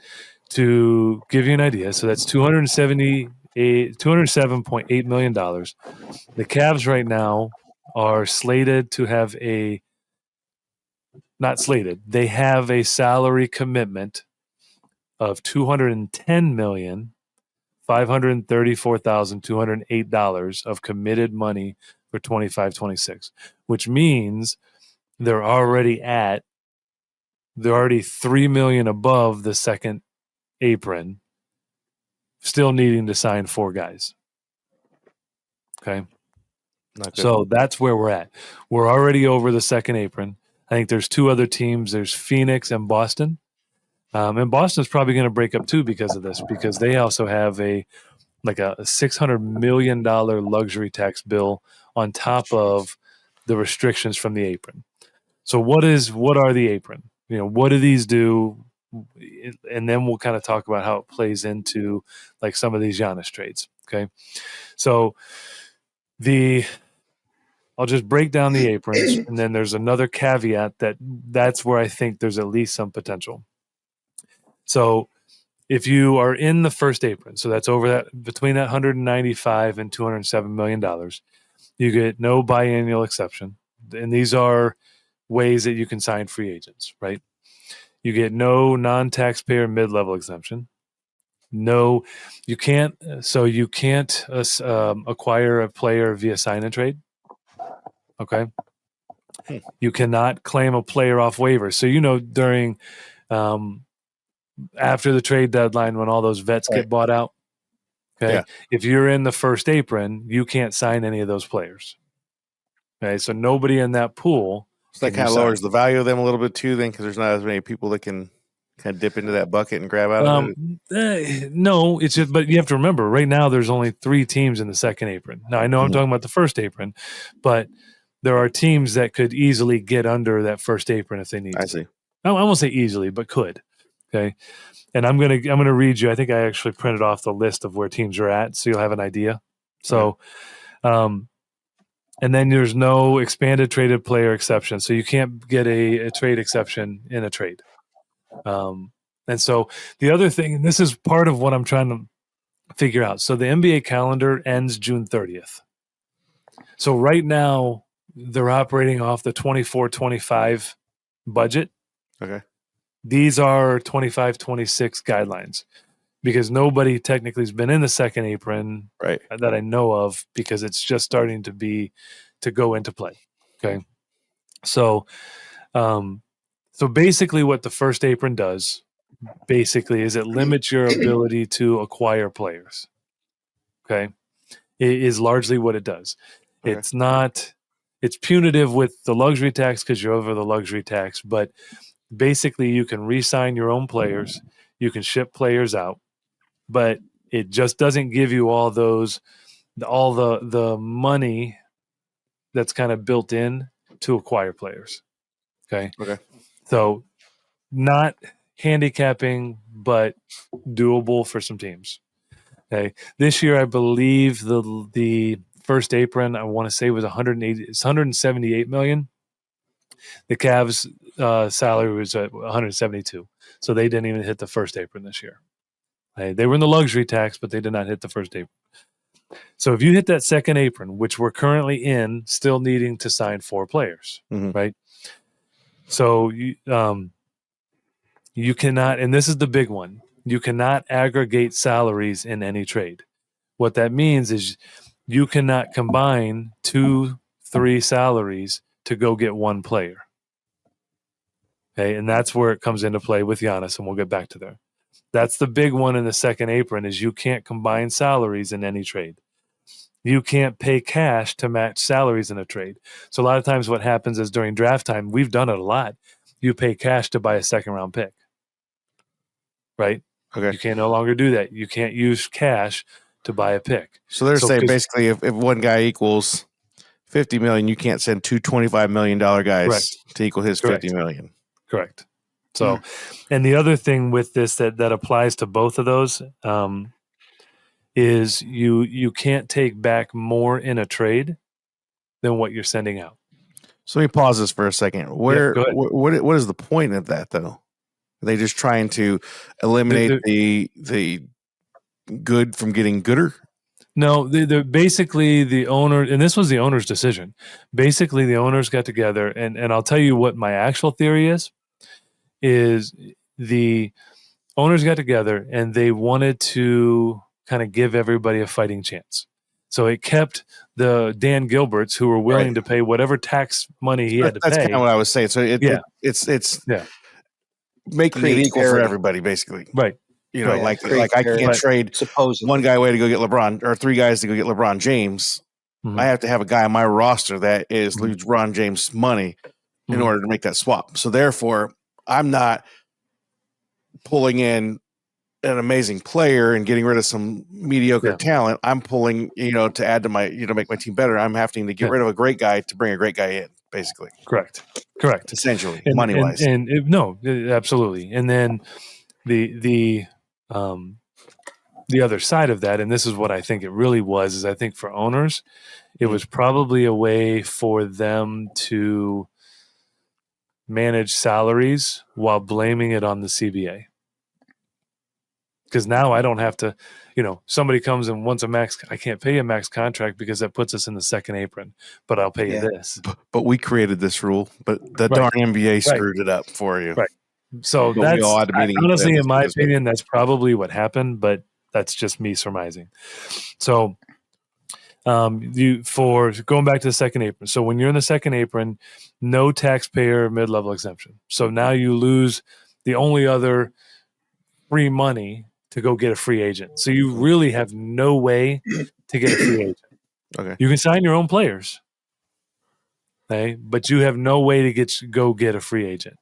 To give you an idea, so that's $207.8 million. The Cavs right now are slated to have they have a salary commitment of $210,534,208 of committed money for 25-26, which means they're already $3 million above the second apron, still needing to sign 4 guys. Okay. So that's where we're at. We're already over the second apron. I think there's 2 other teams. There's Phoenix and Boston. And Boston's probably going to break up too because of this, because they also have a $600 million luxury tax bill on top of the restrictions from the apron. So what are the apron? What do these do? And then we'll kind of talk about how it plays into like some of these Giannis trades. Okay. So I'll just break down the aprons, and then there's another caveat that's where I think there's at least some potential. So if you are in the first apron, so that's over that between that 195 and $207 million, you get no biannual exception. And these are ways that you can sign free agents, right? You get no non-taxpayer mid-level exemption. No, you can't. So you can't acquire a player via sign and trade. Okay. You cannot claim a player off waivers. So, during after the trade deadline, when all those vets get bought out, okay, Yeah. if you're in the first apron, you can't sign any of those players. Okay. So nobody in that pool. So that can kind of you lowers sign. the value of them a little bit too, then, because there's not as many people that can kind of dip into that bucket and grab out of it. No, it's just, but you have to remember, right now there's only 3 teams in the second apron. Now I know I'm Mhm. talking about the first apron, but there are teams that could easily get under that first apron if they need I to. see. I won't say easily, but could. Okay, and I'm gonna read you. I think I actually printed off the list of where teams are at, so you'll have an idea. So, and then there's no expanded traded player exception, so you can't get a trade exception in a trade. And so the other thing, and this is part of what I'm trying to figure out. So the NBA calendar ends June 30th. So right now they're operating off the 24-25 budget. Okay. These are 25-26 guidelines because nobody technically has been in the second apron Right. that I know of because it's just starting to go into play. Okay. So, so basically what the first apron does is it limits your ability to acquire players. Okay. It is largely what it does. Okay. It's punitive with the luxury tax because you're over the luxury tax, but basically you can re-sign your own players, you can ship players out, but it just doesn't give you all the money that's kind of built in to acquire players. Okay. So not handicapping, but doable for some teams. Okay. This year, I believe the first apron, I want to say was 178 million. The Cavs salary was at 172. So they didn't even hit the first apron this year. Okay. They were in the luxury tax, but they did not hit the first apron. So if you hit that second apron, which we're currently in, still needing to sign 4 players, right? So you cannot, and this is the big one, you cannot aggregate salaries in any trade. What that means is you cannot combine 2-3 salaries to go get one player. Okay, and that's where it comes into play with Giannis, and we'll get back to there. That's the big one in the second apron is you can't combine salaries in any trade. You can't pay cash to match salaries in a trade. So a lot of times what happens is during draft time, we've done it a lot. You pay cash to buy a second round pick. Right? Okay. You can no longer do that. You can't use cash to buy a pick. So they're saying basically if one guy equals 50 million, you can't send 2 $25 million guys to equal his 50 million. Correct. So, and the other thing with this that applies to both of those is you can't take back more in a trade than what you're sending out. So let me pause this for a second. What is the point of that though? Are they just trying to eliminate the good from getting gooder? No, they're basically the owner, and this was the owner's decision. Basically, the owners got together, and I'll tell you what my actual theory is the owners got together and they wanted to kind of give everybody a fighting chance. So it kept the Dan Gilberts who were willing to pay whatever tax money he had to pay. That's kind of what I was saying. So it's making it equal for everybody, basically. Right. You know, like I can't trade one guy away to go get LeBron or 3 guys to go get LeBron James. I have to have a guy on my roster that is LeBron James money in order to make that swap. So therefore, I'm not pulling in an amazing player and getting rid of some mediocre talent. I'm pulling, to add to my, make my team better. I'm having to get rid of a great guy to bring a great guy in, basically. Correct. Essentially, money wise. No, absolutely. And then the other side of that, and this is what I think it really was, is I think for owners, It was probably a way for them to manage salaries while blaming it on the CBA. Because now I don't have to, somebody comes and wants a max. I can't pay a max contract because that puts us in the second apron, but I'll pay you this. But we created this rule, but the darn NBA screwed it up for you. Right. So But that's we all had a meeting honestly, today in my this week. opinion, that's probably what happened, but that's just me surmising. So for going back to the second apron. So when you're in the second apron, no taxpayer mid-level exemption. So now you lose the only other free money to go get a free agent. So you really have no way to get a free agent. Okay. You can sign your own players, okay, but you have no way to go get a free agent.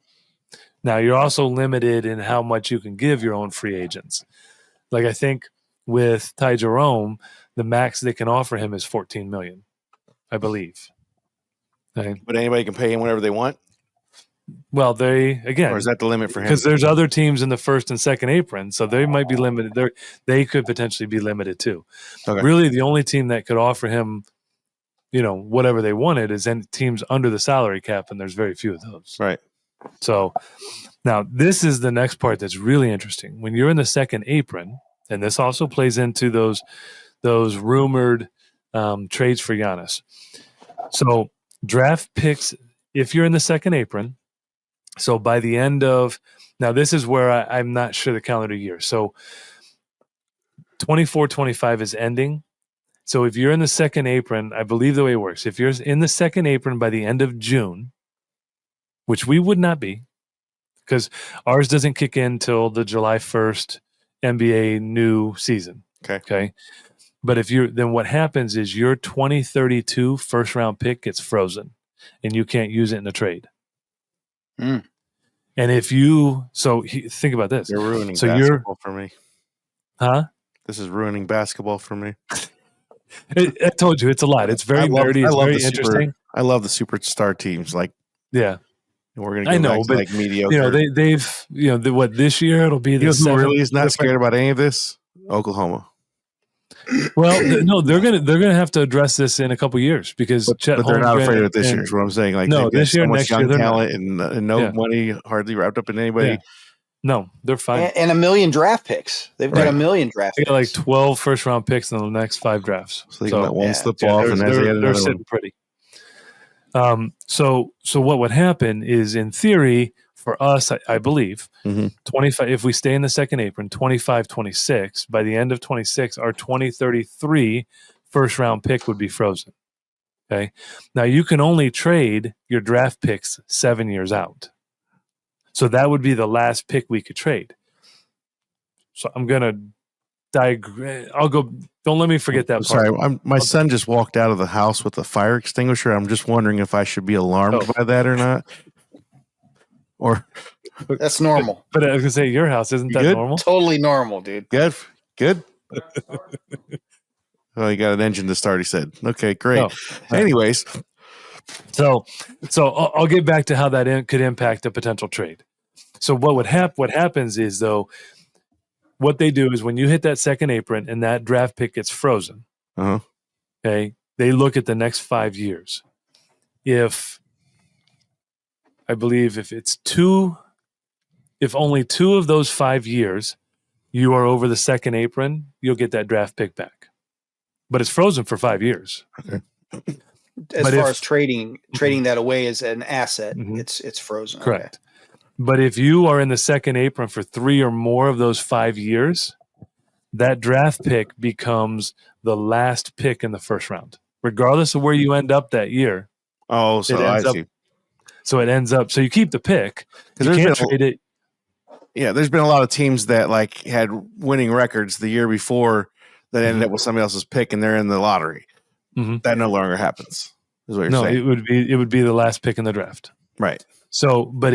Now you're also limited in how much you can give your own free agents. Like I think with Ty Jerome, the max they can offer him is $14 million, I believe. Okay. But anybody can pay him whatever they want? Well, Or is that the limit for him? because there's other teams in the first and second apron, so they might be limited. They could potentially be limited too. Okay. Really, the only team that could offer him, whatever they wanted is teams under the salary cap, and there's very few of those. Right. So now this is the next part that's really interesting. When you're in the second apron, and this also plays into those rumored trades for Giannis. So draft picks, if you're in the second apron, so by the end of, now this is where I'm not sure the calendar year. So 24-25 is ending. So if you're in the second apron, I believe the way it works, if you're in the second apron by the end of June, which we would not be, because ours doesn't kick in till the July 1st NBA new season. Okay. But then what happens is your 2032 first round pick gets frozen and you can't use it in a trade. Mm. And think about this. They're ruining So basketball for me. Huh? This is ruining basketball for me. I told you, it's a lot. It's very nerdy. It's very interesting. I love the superstar teams. Like, Yeah. we're going to I go know, back to but like mediocre. they've this year it'll be the who really is not seventh- scared about any of this? Oklahoma. Well, no, they're gonna have to address this in a couple years because Chet But they're not Holmgren afraid of it this and- year. Is what I'm saying. Like, No, they've got this year, so much next year, young they're not. talent and no Yeah. money hardly wrapped up in anybody. Yeah. No, they're fine. And a million draft picks. They've got Right. a million draft They picks. got like 12 first round picks in the next 5 drafts. So they can let one yeah. slip Yeah, off, and that's they're sitting pretty. So what would happen is, in theory, for us, I believe, Mhm. 25. If we stay in the second apron, 25-26. By the end of 26, our 2033 first round pick would be frozen. Okay. Now you can only trade your draft picks 7 years out. So that would be the last pick we could trade. So I'm gonna I'll go. Don't let me forget that part. Sorry, my son just walked out of the house with a fire extinguisher. I'm just wondering if I should be alarmed by that or not. Or That's normal. But I was gonna say, your house isn't that Good? normal? Totally normal, dude. good. Oh, you got an engine to start. He said, "Okay, great." Oh, Anyways, So I'll get back to how that could impact a potential trade. So what happens is, though, what they do is when you hit that second apron and that draft pick gets frozen, Uh-huh. okay, they look at the next 5 years. I believe if only 2 of those 5 years you are over the second apron, you'll get that draft pick back. But it's frozen for 5 years. As But far if- as trading that away as an asset, Mhm. it's frozen. Correct. But if you are in the second apron for 3 or more of those 5 years, that draft pick becomes the last pick in the first round, regardless of where you end up that year. Oh, so It I ends up- see. So it ends up. So you keep the pick. 'Cause You there's can't been a- trade it. Yeah, there's been a lot of teams that like had winning records the year before that ended up with somebody else's pick, and they're in the lottery. Mhm. That no longer happens. Is what you're No, saying, it would be the last pick in the draft. right? So, but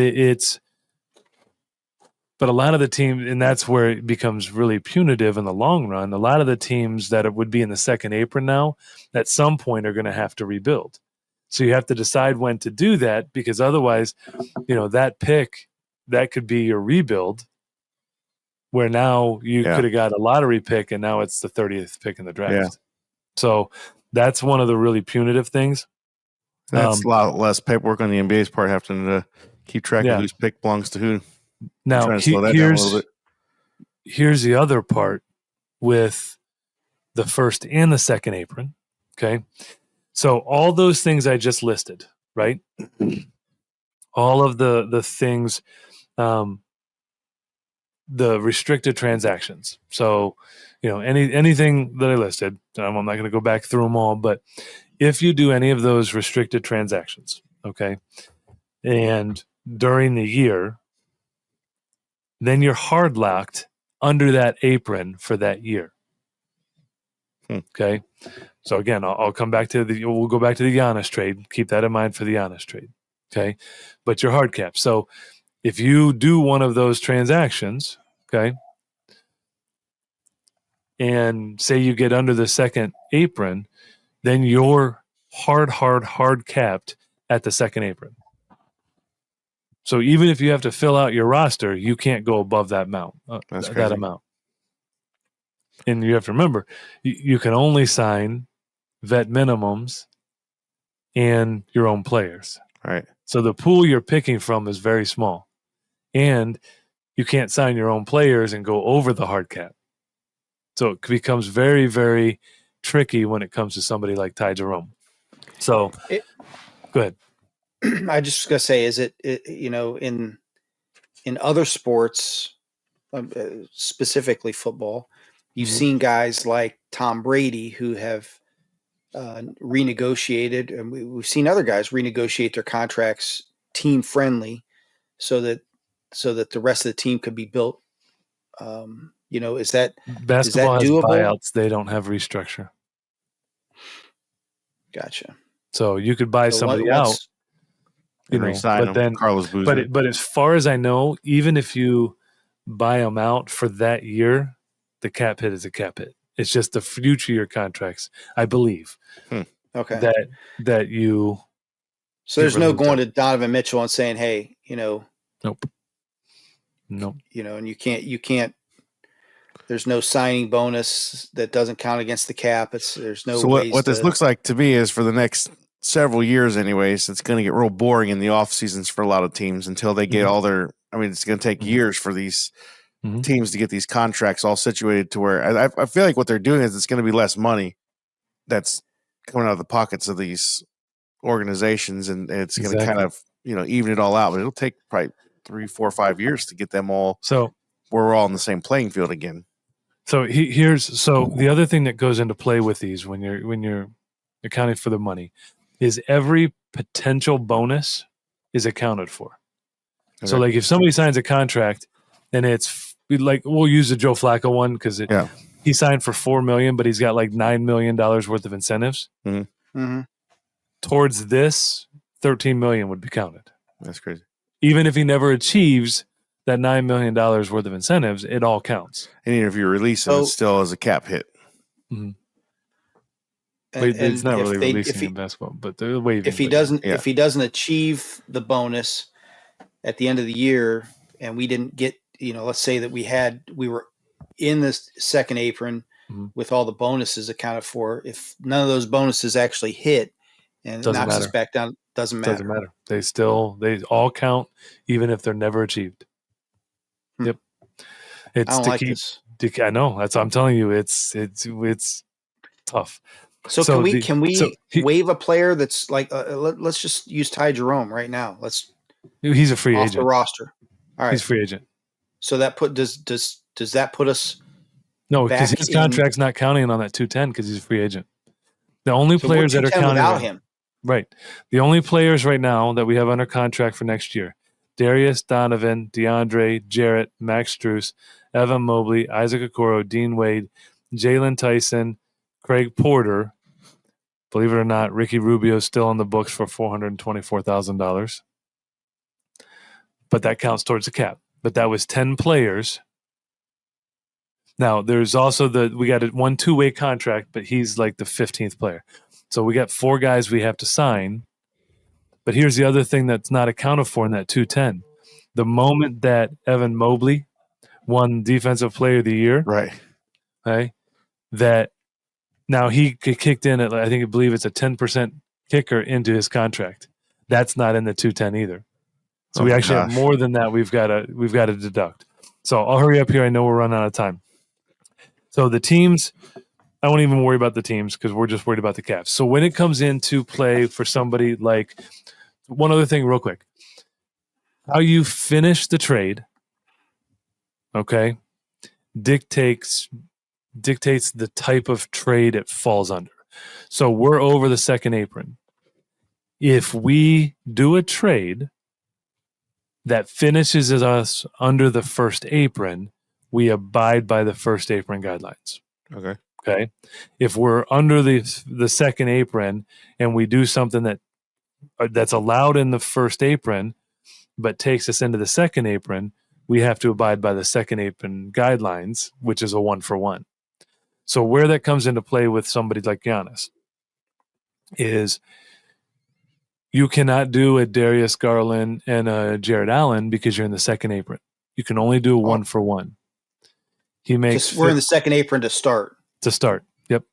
but a lot of the teams, and that's where it becomes really punitive in the long run. A lot of the teams that would be in the second apron now, at some point, are going to have to rebuild. So you have to decide when to do that, because otherwise, that pick, that could be your rebuild, where now you Yeah. could have got a lottery pick and now it's the 30th pick in the draft. Yeah. So That's one of the really punitive things. That's a lot less paperwork on the NBA's part, having to keep track of whose pick belongs to who. Now, trying to slow that down a little bit. Here's the other part with the first and the second apron. Okay. So all those things I just listed, right? All of the things, the restricted transactions. So, anything that I listed, I'm not going to go back through them all, but if you do any of those restricted transactions, okay, and during the year, then you're hard locked under that apron for that year. Okay. So again, I'll come back to we'll go back to the Giannis trade. Keep that in mind for the Giannis trade. Okay. But you're hard capped. So if you do one of those transactions, okay, and say you get under the second apron, then you're hard capped at the second apron. So even if you have to fill out your roster, you can't go above that amount. That amount. And you have to remember, you can only sign vet minimums and your own players. Right. So the pool you're picking from is very small. And you can't sign your own players and go over the hard cap. So it becomes very, very tricky when it comes to somebody like Ty Jerome. So go ahead. I just going to say, is it in other sports, specifically football, you've seen guys like Tom Brady who have renegotiated, and we've seen other guys renegotiate their contracts team friendly, so that the rest of the team could be built. Is that basketball has doable? Buyouts? They don't have restructure. Gotcha. So you could buy somebody out, but then Carlos Boozer. But as far as I know, even if you buy them out for that year, the cap hit is a cap hit. It's just the future year contracts, I believe. Okay. That you. So there's no going to Donovan Mitchell and saying, "Hey, Nope. And you can't. There's no signing bonus that doesn't count against the cap. There's no. So what this looks like to me is for the next several years, anyways, it's going to get real boring in the off seasons for a lot of teams until they get all their. I mean, it's going to take years for these teams to get these contracts all situated to where I feel like what they're doing is it's going to be less money that's coming out of the pockets of these organizations, and it's going to kind of even it all out. But it'll take probably 3, 4, 5 years to get them all so where we're all on the same playing field again. So here's the other thing that goes into play with these when you're accounting for the money is every potential bonus is accounted for. Okay. So like if somebody signs a contract and it's like, we'll use the Joe Flacco one because he signed for $4 million, but he's got like $9 million worth of incentives. Towards this, $13 million would be counted. That's crazy. Even if he never achieves that $9 million worth of incentives, it all counts. And even if you release it, it still is a cap hit. And it's not really releasing in basketball, but they're waiving. If he doesn't achieve the bonus at the end of the year, and we didn't get, let's say that we were in the second apron with all the bonuses accounted for. If none of those bonuses actually hit and it knocks us back down, doesn't matter. They all count, even if they're never achieved. Yep. It's I don't like this. I know. That's what I'm telling you. It's tough. So can we waive a player that's like let's just use Ty Jerome right now. He's a free off agent. The roster. All right. He's a free agent. So that does that put us? No, because his contract's not counting on that 210 because he's a free agent. The only players that are counting without him. Right. The only players right now that we have under contract for next year: Darius, Donovan, DeAndre, Jarrett, Max Strus, Evan Mobley, Isaac Okoro, Dean Wade, Jalen Tyson, Craig Porter. Believe it or not, Ricky Rubio is still on the books for $424,000. But that counts towards the cap. But that was 10 players. Now, there's also we got one two-way contract, but he's like the 15th player. So we got 4 guys we have to sign. But here's the other thing that's not accounted for in that 210. The moment that Evan Mobley won Defensive Player of the Year, right? Okay, that Now he kicked in at, I believe it's a 10% kicker into his contract. That's not in the 210 either. So we actually have more than that. We've got to deduct. So I'll hurry up here. I know we're running out of time. So the teams, I won't even worry about the teams because we're just worried about the Cavs. So when it comes into play for somebody like, one other thing real quick, how you finish the trade, okay, dictates the type of trade it falls under. So we're over the second apron. If we do a trade that finishes us under the first apron, we abide by the first apron guidelines. Okay. If we're under the second apron and we do something that's allowed in the first apron, but takes us into the second apron, we have to abide by the second apron guidelines, which is a 1-for-1. So where that comes into play with somebody like Giannis is you cannot do a Darius Garland and a Jared Allen because you're in the second apron. You can only do a 1-for-1. We're in the second apron to start. Yep.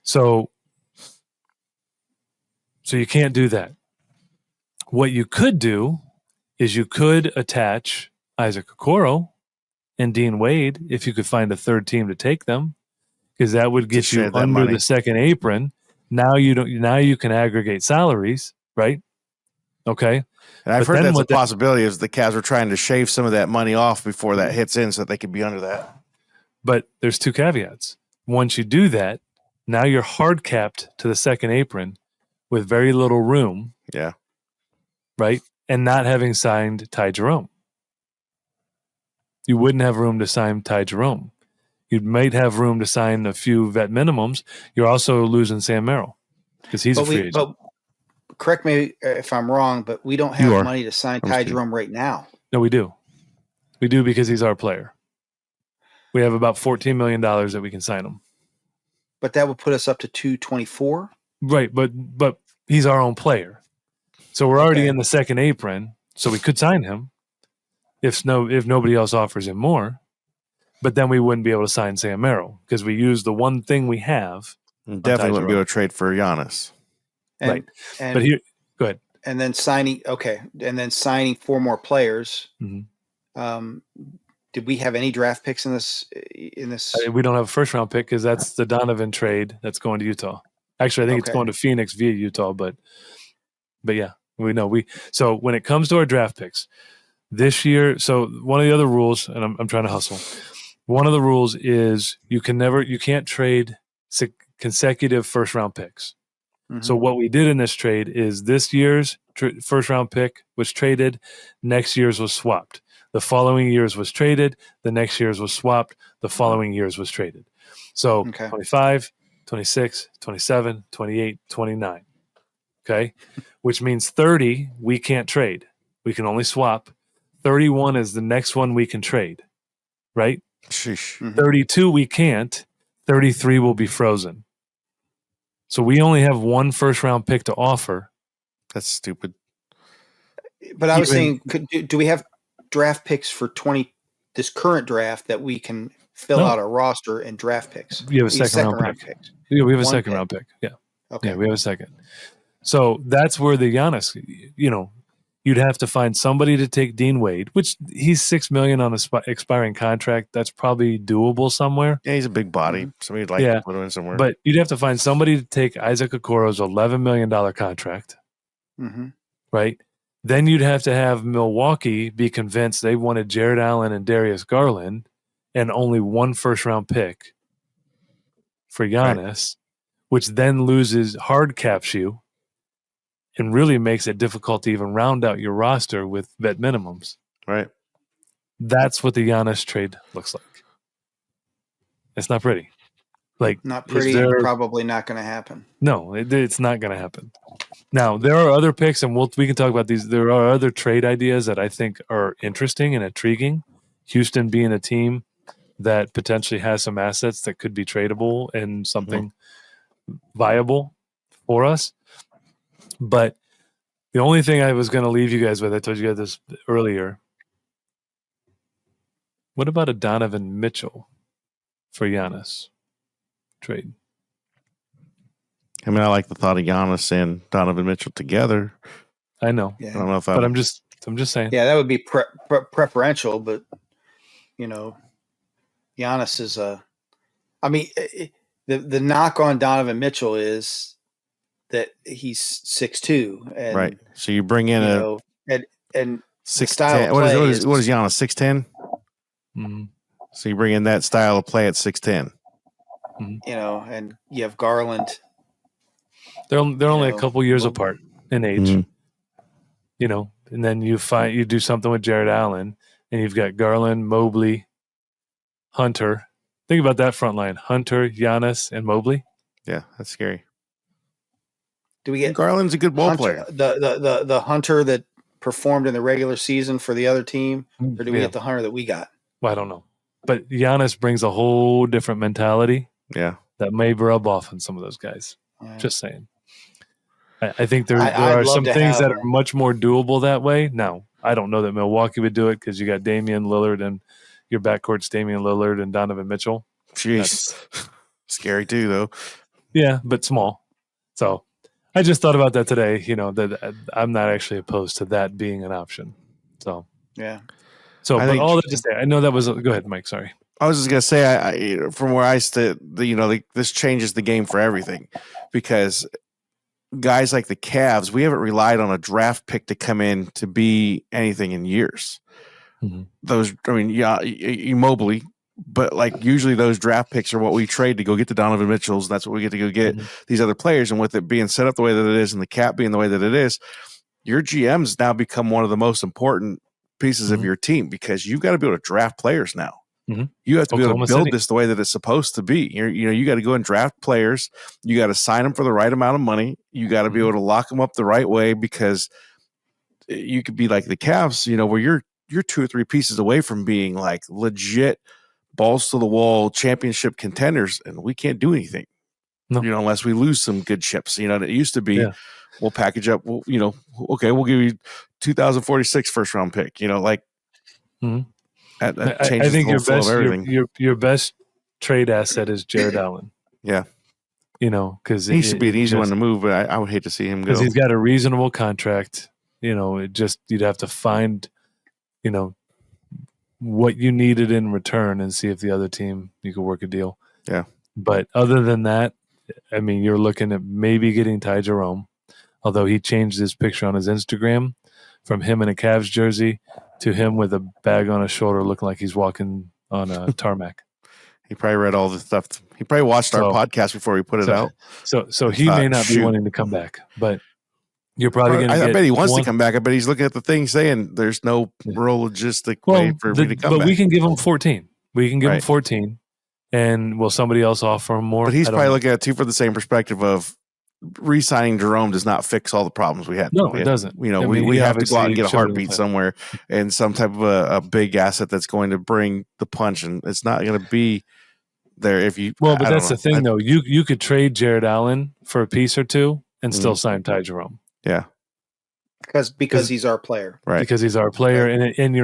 So you can't do that. What you could do is you could attach Isaac Okoro and Dean Wade if you could find a third team to take them, because that would get you under the second apron. Now you can aggregate salaries, right? Okay. And I've heard that's a possibility is the Cavs are trying to shave some of that money off before that hits in so that they could be under that. But there's two caveats. Once you do that, now you're hard capped to the second apron with very little room. Yeah. Right? And not having signed Ty Jerome. You wouldn't have room to sign Ty Jerome. You might have room to sign a few vet minimums. You're also losing Sam Merrill because he's a free agent. But correct me if I'm wrong, but we don't have money to sign Ty Jerome right now. No, we do. We do because he's our player. We have about $14 million that we can sign him. But that would put us up to 224? Right, but he's our own player. So we're already in the second apron, so we could sign him if nobody else offers him more. But then we wouldn't be able to sign Sam Merrill because we use the one thing we have. Definitely wouldn't be able to trade for Giannis. Right. But here, go ahead. And then signing 4 more players. Mm-hmm. Did we have any draft picks in this? We don't have a first round pick because that's the Donovan trade that's going to Utah. Actually, I think it's going to Phoenix via Utah, but yeah, we know so when it comes to our draft picks this year, so one of the other rules, and I'm trying to hustle. One of the rules is you can't trade consecutive first round picks. Mm-hmm. So what we did in this trade is this year's first round pick was traded, next year's was swapped. The following year's was traded, the next year's was swapped, the following year's was traded. So 25, 26, 27, 28, 29. Okay? Which means 30 we can't trade. We can only swap. 31 is the next one we can trade. Right? Sheesh. Mm-hmm. 32 we can't. 33 will be frozen. So we only have one first round pick to offer. That's stupid. But I was saying, do we have draft picks for this current draft that we can fill out a roster and draft picks? We have a second round pick. Yeah, we have a second round pick. Yeah. Okay. Yeah, we have a second. So that's where the Giannis, you'd have to find somebody to take Dean Wade, which he's $6 million on an expiring contract. That's probably doable somewhere. Yeah, he's a big body. Somebody'd like to put him in somewhere. But you'd have to find somebody to take Isaac Okoro's $11 million contract. Mm-hmm. Right? Then you'd have to have Milwaukee be convinced they wanted Jared Allen and Darius Garland and only one first round pick for Giannis, which then hard caps you and really makes it difficult to even round out your roster with vet minimums. Right. That's what the Giannis trade looks like. It's not pretty. Not pretty, probably not going to happen. No, it's not going to happen. Now, there are other picks, and we can talk about these. There are other trade ideas that I think are interesting and intriguing. Houston being a team that potentially has some assets that could be tradable and something viable for us. But the only thing I was going to leave you guys with, I told you guys this earlier. What about a Donovan Mitchell for Giannis? trade. I mean, I like the thought of Giannis and Donovan Mitchell together. I know, I don't know if but I'm just saying. Yeah, that would be preferential, but Giannis is I mean, the knock on Donovan Mitchell is that he's 6'2", and right. So you bring in and 6'10". of What play is Giannis, 6'10"? Mm-hmm. So you bring in that style of play at 6'10". And you have Garland. They're only a couple years apart in age. Mm-hmm. And then you do something with Jared Allen, and you've got Garland, Mobley, Hunter. Think about that front line: Hunter, Giannis, and Mobley. Yeah, that's scary. Do we get Garland's a good ball Hunter, player. The Hunter that performed in the regular season for the other team, or do we get the Hunter that we got? Well, I don't know, but Giannis brings a whole different mentality. Yeah, that may rub off on some of those guys. Yeah. Just saying. I think there are some things that are much more doable that way. Now, I don't know that Milwaukee would do it because you got Damian Lillard and your backcourt's Damian Lillard and Donovan Mitchell. Jeez. Scary too, though. Yeah, but small. So I just thought about that today, that I'm not actually opposed to that being an option. So, yeah. So, but all that to say, I know that was – go ahead, Mike, sorry. I was just going to say, from where I stood, this changes the game for everything because – guys like the Cavs, we haven't relied on a draft pick to come in to be anything in years. Mm-hmm. Mobley, but like usually those draft picks are what we trade to go get the Donovan Mitchells. That's what we get to go get these other players. And with it being set up the way that it is and the cap being the way that it is, your GMs now become one of the most important pieces of your team because you've got to be able to draft players now. Mm-hmm. You have to be able to build this the way that it's supposed to be. You got to go and draft players. You got to sign them for the right amount of money. You got to be able to lock them up the right way because you could be like the Cavs, where you're 2 or 3 pieces away from being like legit balls to the wall championship contenders, and we can't do anything. No. Unless we lose some good chips. It used to be we'll package up. Okay, we'll give you 2046 first round pick. Mm-hmm. That changes I think the whole flow of everything. Your best trade asset is Jared Allen. Yeah. Because he should be an easy one to move, but I would hate to see him go. Because he's got a reasonable contract. You'd have to find, what you needed in return and see if the other team, you could work a deal. Yeah. But other than that, you're looking at maybe getting Ty Jerome, although he changed his picture on his Instagram from him in a Cavs jersey to him with a bag on his shoulder looking like he's walking on a tarmac. He probably read all the stuff. He probably watched our podcast before we put it out. So he may not be wanting to come back, but you're probably going to I bet he wants to come back. I bet he's looking at the thing saying there's no real logistic way for me to come back. But we can give him 14. We can give him 14. And will somebody else offer him more? But he's probably looking at it too for the same perspective of re-signing Jerome does not fix all the problems we had. No, it doesn't. We have to go out and get a heartbeat somewhere and some type of a big asset that's going to bring the punch, and it's not going to be there if you. Well, but that's the thing, though. You could trade Jared Allen for a piece or two and still sign Ty Jerome. Yeah, because he's our player, right? Because he's our player, and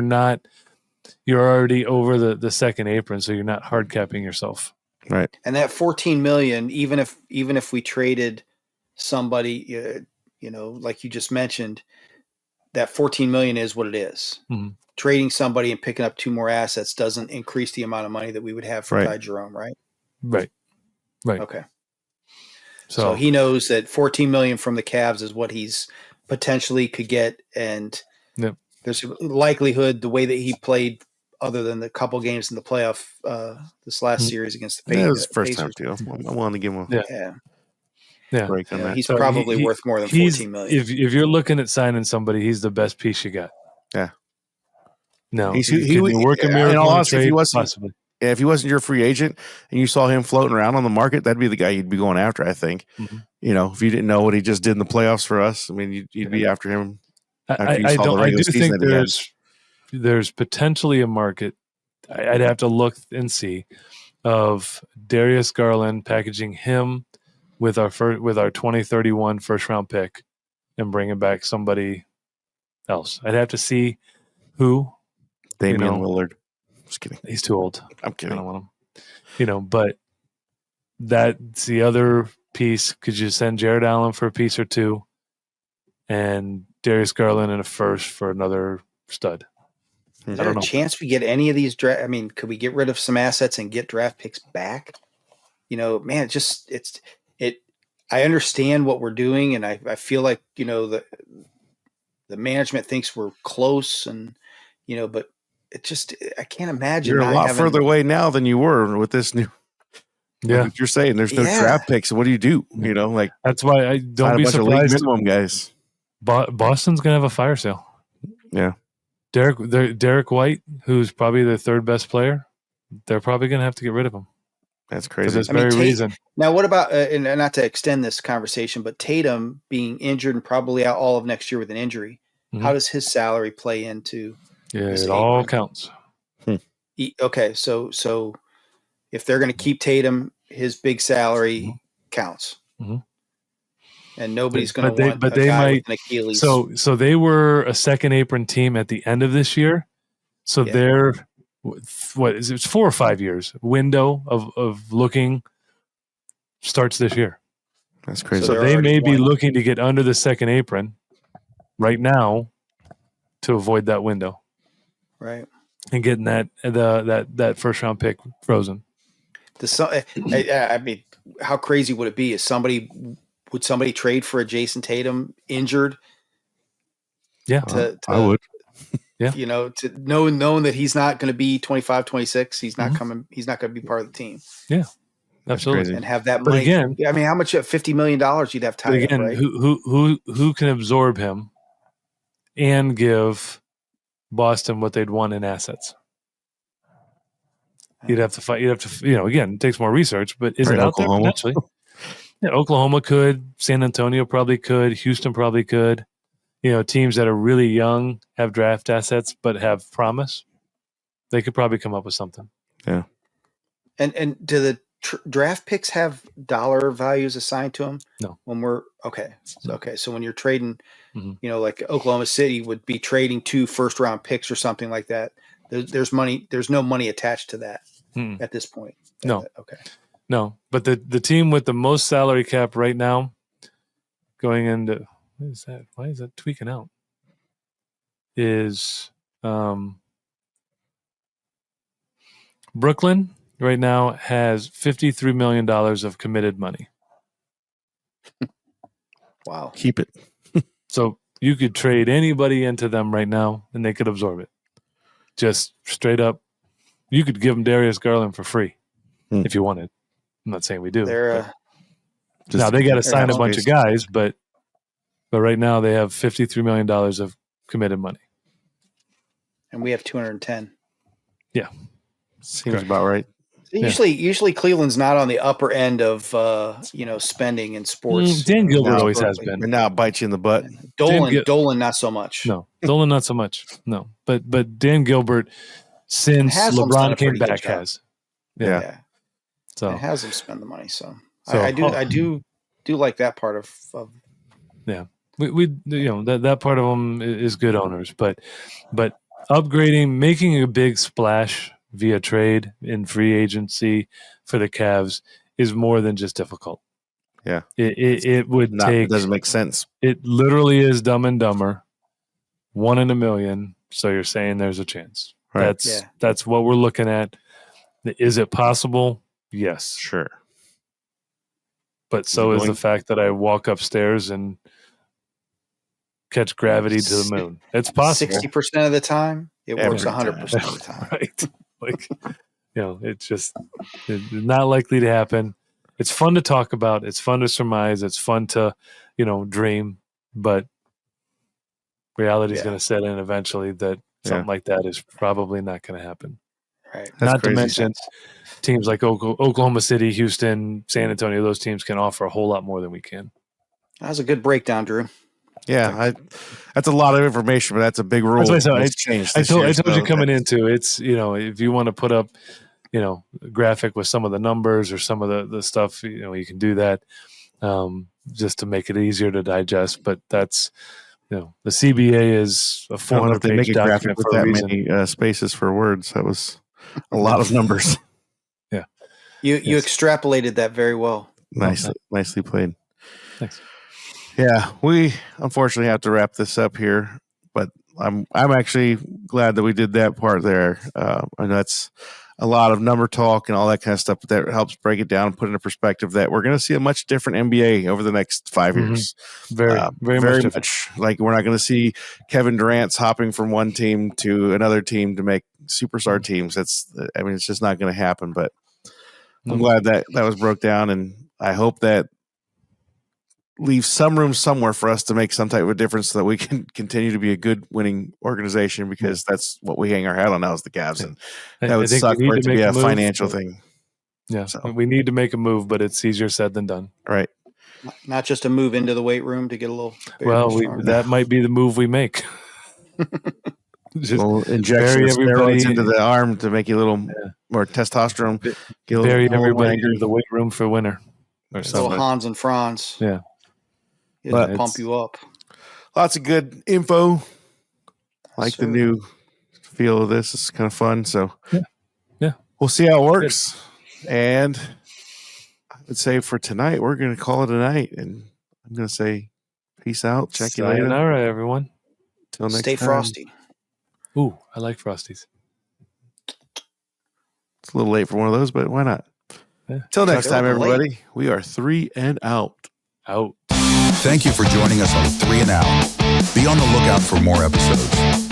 you're already over the second apron, so you're not hard capping yourself, right? And that $14 million, even if we traded somebody, like you just mentioned, that $14 million is what it is. Mm-hmm. Trading somebody and picking up 2 more assets doesn't increase the amount of money that we would have for Ty Jerome, right? Right. Okay. So he knows that $14 million from the Cavs is what he's potentially could get, and there's a likelihood the way that he played, other than the couple games in the playoff this last series against the Pacers. That was the first time too. I wanted to give him a break on that. He's probably worth more than $14 million. If you're looking at signing somebody, he's the best piece you got. Yeah. No, he would work a miracle. Honestly, if he wasn't your free agent and you saw him floating around on the market, that'd be the guy you'd be going after. I think. Mm-hmm. If you didn't know what he just did in the playoffs for us, you'd be after him. I do think there's potentially a market. I'd have to look and see of Darius Garland packaging him with our 2031 first round pick and bringing back somebody else. I'd have to see who. Damian Lillard. Just kidding. He's too old. I'm kidding. I don't want him. But that's the other piece. Could you send Jared Allen for a piece or two, and Darius Garland in a first for another stud? Is I there don't a know. chance we get any of these draft? I mean, could we get rid of some assets and get draft picks back? Man, I understand what we're doing, and I feel like the management thinks we're close, and but I can't imagine You're a not lot having, further away now than you were with this new. Yeah, What you're saying there's no Yeah. draft picks. What do you do? Like that's why I sign don't a be bunch of league surprised. minimum guys. Boston's gonna have a fire sale. Yeah, Derek White, who's probably their third best player, they're probably gonna have to get rid of him that's for crazy. this I mean, very reason. Now, what about and not to extend this conversation, but Tatum being injured and probably out all of next year with an injury? Mhm. How does his salary play into? Yeah, this it all apron? counts. Okay, so if they're going to keep Tatum, his big salary counts, Mhm. and nobody's But going to want they a guy might- with an Achilles. So they were a second apron team at the end of this year. So Yeah. their what is it? It's 4 or 5 years window of looking starts this year. That's crazy. So So they're they already may be one. looking to get under the second apron right now to avoid that window right? and getting that first round pick frozen. I mean, how crazy would it be? Would somebody trade for a Jason Tatum injured? Yeah. I would. Yeah. To knowing that he's not going to be 25, 26, he's not Mhm. coming. He's not going to be part of the team, That's Absolutely. crazy. and have that But money. again- I mean, how much? $50 million you'd have But tied again, up, right? who can absorb him and give Boston what they'd want in assets? You'd have to fight. You'd have to, again, it takes more research, but is Right, it out Oklahoma. there potentially? Yeah, Oklahoma could. San Antonio probably could. Houston probably could. Teams that are really young, have draft assets, but have promise. They could probably come up with something. And do the draft picks have dollar values assigned to them? No. When we're okay, No. so when you're trading, Mhm. like Oklahoma City would be trading 2 first-round picks or something like that. There's money. There's no money attached to that Mm-mm. at this point. No. Okay. No, but the team with the most salary cap right now, going into what is that? Why is that tweaking out? Is Brooklyn right now has $53 million of committed money. Wow. Keep it. So you could trade anybody into them right now, and they could absorb it. Just straight up, you could give them Darius Garland for free if you wanted. I'm not saying we do. They're Just Now they got to they're sign a out bunch of space. guys, but right now they have $53 million of committed money. and we have 210. Seems Correct. about right. Usually Cleveland's not on the upper end of spending in sports. Dan Gilbert No, always has Berkeley. been. And now it bites you in the butt. Dolan not so much. No, Dolan not so much. No, but Dan Gilbert, since Haslam's done a LeBron came pretty good back, job. has. Yeah. Yeah. So It has them spend the money. So, So- I do like that part of we that part of them is good owners, but upgrading, making a big splash via trade in free agency for the Cavs is more than just difficult. Yeah. It would It take. doesn't make sense. It literally is Dumb and Dumber, 1 in a million. So you're saying there's a chance. Right. That's what we're looking at. Is it possible? Yes, Sure. but so is going- the fact that I walk upstairs and catch gravity to the moon. It's possible, 60% of the time. It works Every 100% of the time. right? Like, it's just it's not likely to happen. It's fun to talk about. It's fun to surmise. It's fun to, dream, but reality is Yeah. going to set in eventually that something like that is probably not going to happen. Right. That's Not crazy. to mention teams like Oklahoma City, Houston, San Antonio, those teams can offer a whole lot more than we can. That was a good breakdown, Drew. Yeah, that's a lot of information, but that's a big rule. That's what I said. It's changed. I this told year, you so coming into it's, if you want to put up, a graphic with some of the numbers or some of the stuff, you can do that just to make it easier to digest. But that's, the CBA is a I don't know if they 400-page make a graphic document with for a that reason. many spaces for words. That was a lot of numbers. You Yes. extrapolated that very well. Nicely played. Thanks. Yeah, we unfortunately have to wrap this up here, but I'm actually glad that we did that part there. I know that's a lot of number talk and all that kind of stuff, but that helps break it down and put into perspective that we're going to see a much different NBA over the next 5 Mhm. years. Very much different. much. Like we're not going to see Kevin Durant's hopping from one team to another team to make superstar teams. It's just not going to happen. But I'm glad that was broke down, and I hope that leaves some room somewhere for us to make some type of difference so that we can continue to be a good winning organization, because that's what we hang our hat on now is the Cavs. And that would think suck we need for it to make be a move, financial but- thing. Yeah, So. we need to make a move, but it's easier said than done. Right. Not just a move into the weight room to get a little bigger, Well, stronger. that might be the move we make. Just Little injection bury of everybody- steroids into the arm to make you a little more testosterone. Get a bury little more everybody angry. into the weight room for winter or little something. Hans and Franz. Yeah. But It'll pump you up. Lots of good info. Like Sir. the new feel of this. It's kind of fun. So Yeah. we'll see how it works. And I would say for tonight, we're going to call it a night. And I'm going to say peace out. Check you later. Sayonara, everyone. Till next Stay time. frosty. Ooh, I like Frosties. It's a little late for one of those, but why not? Yeah. Till next Chuck, time, they're late. everybody. We are 3 and out. Out. Thank you for joining us on 3 and Out. Be on the lookout for more episodes.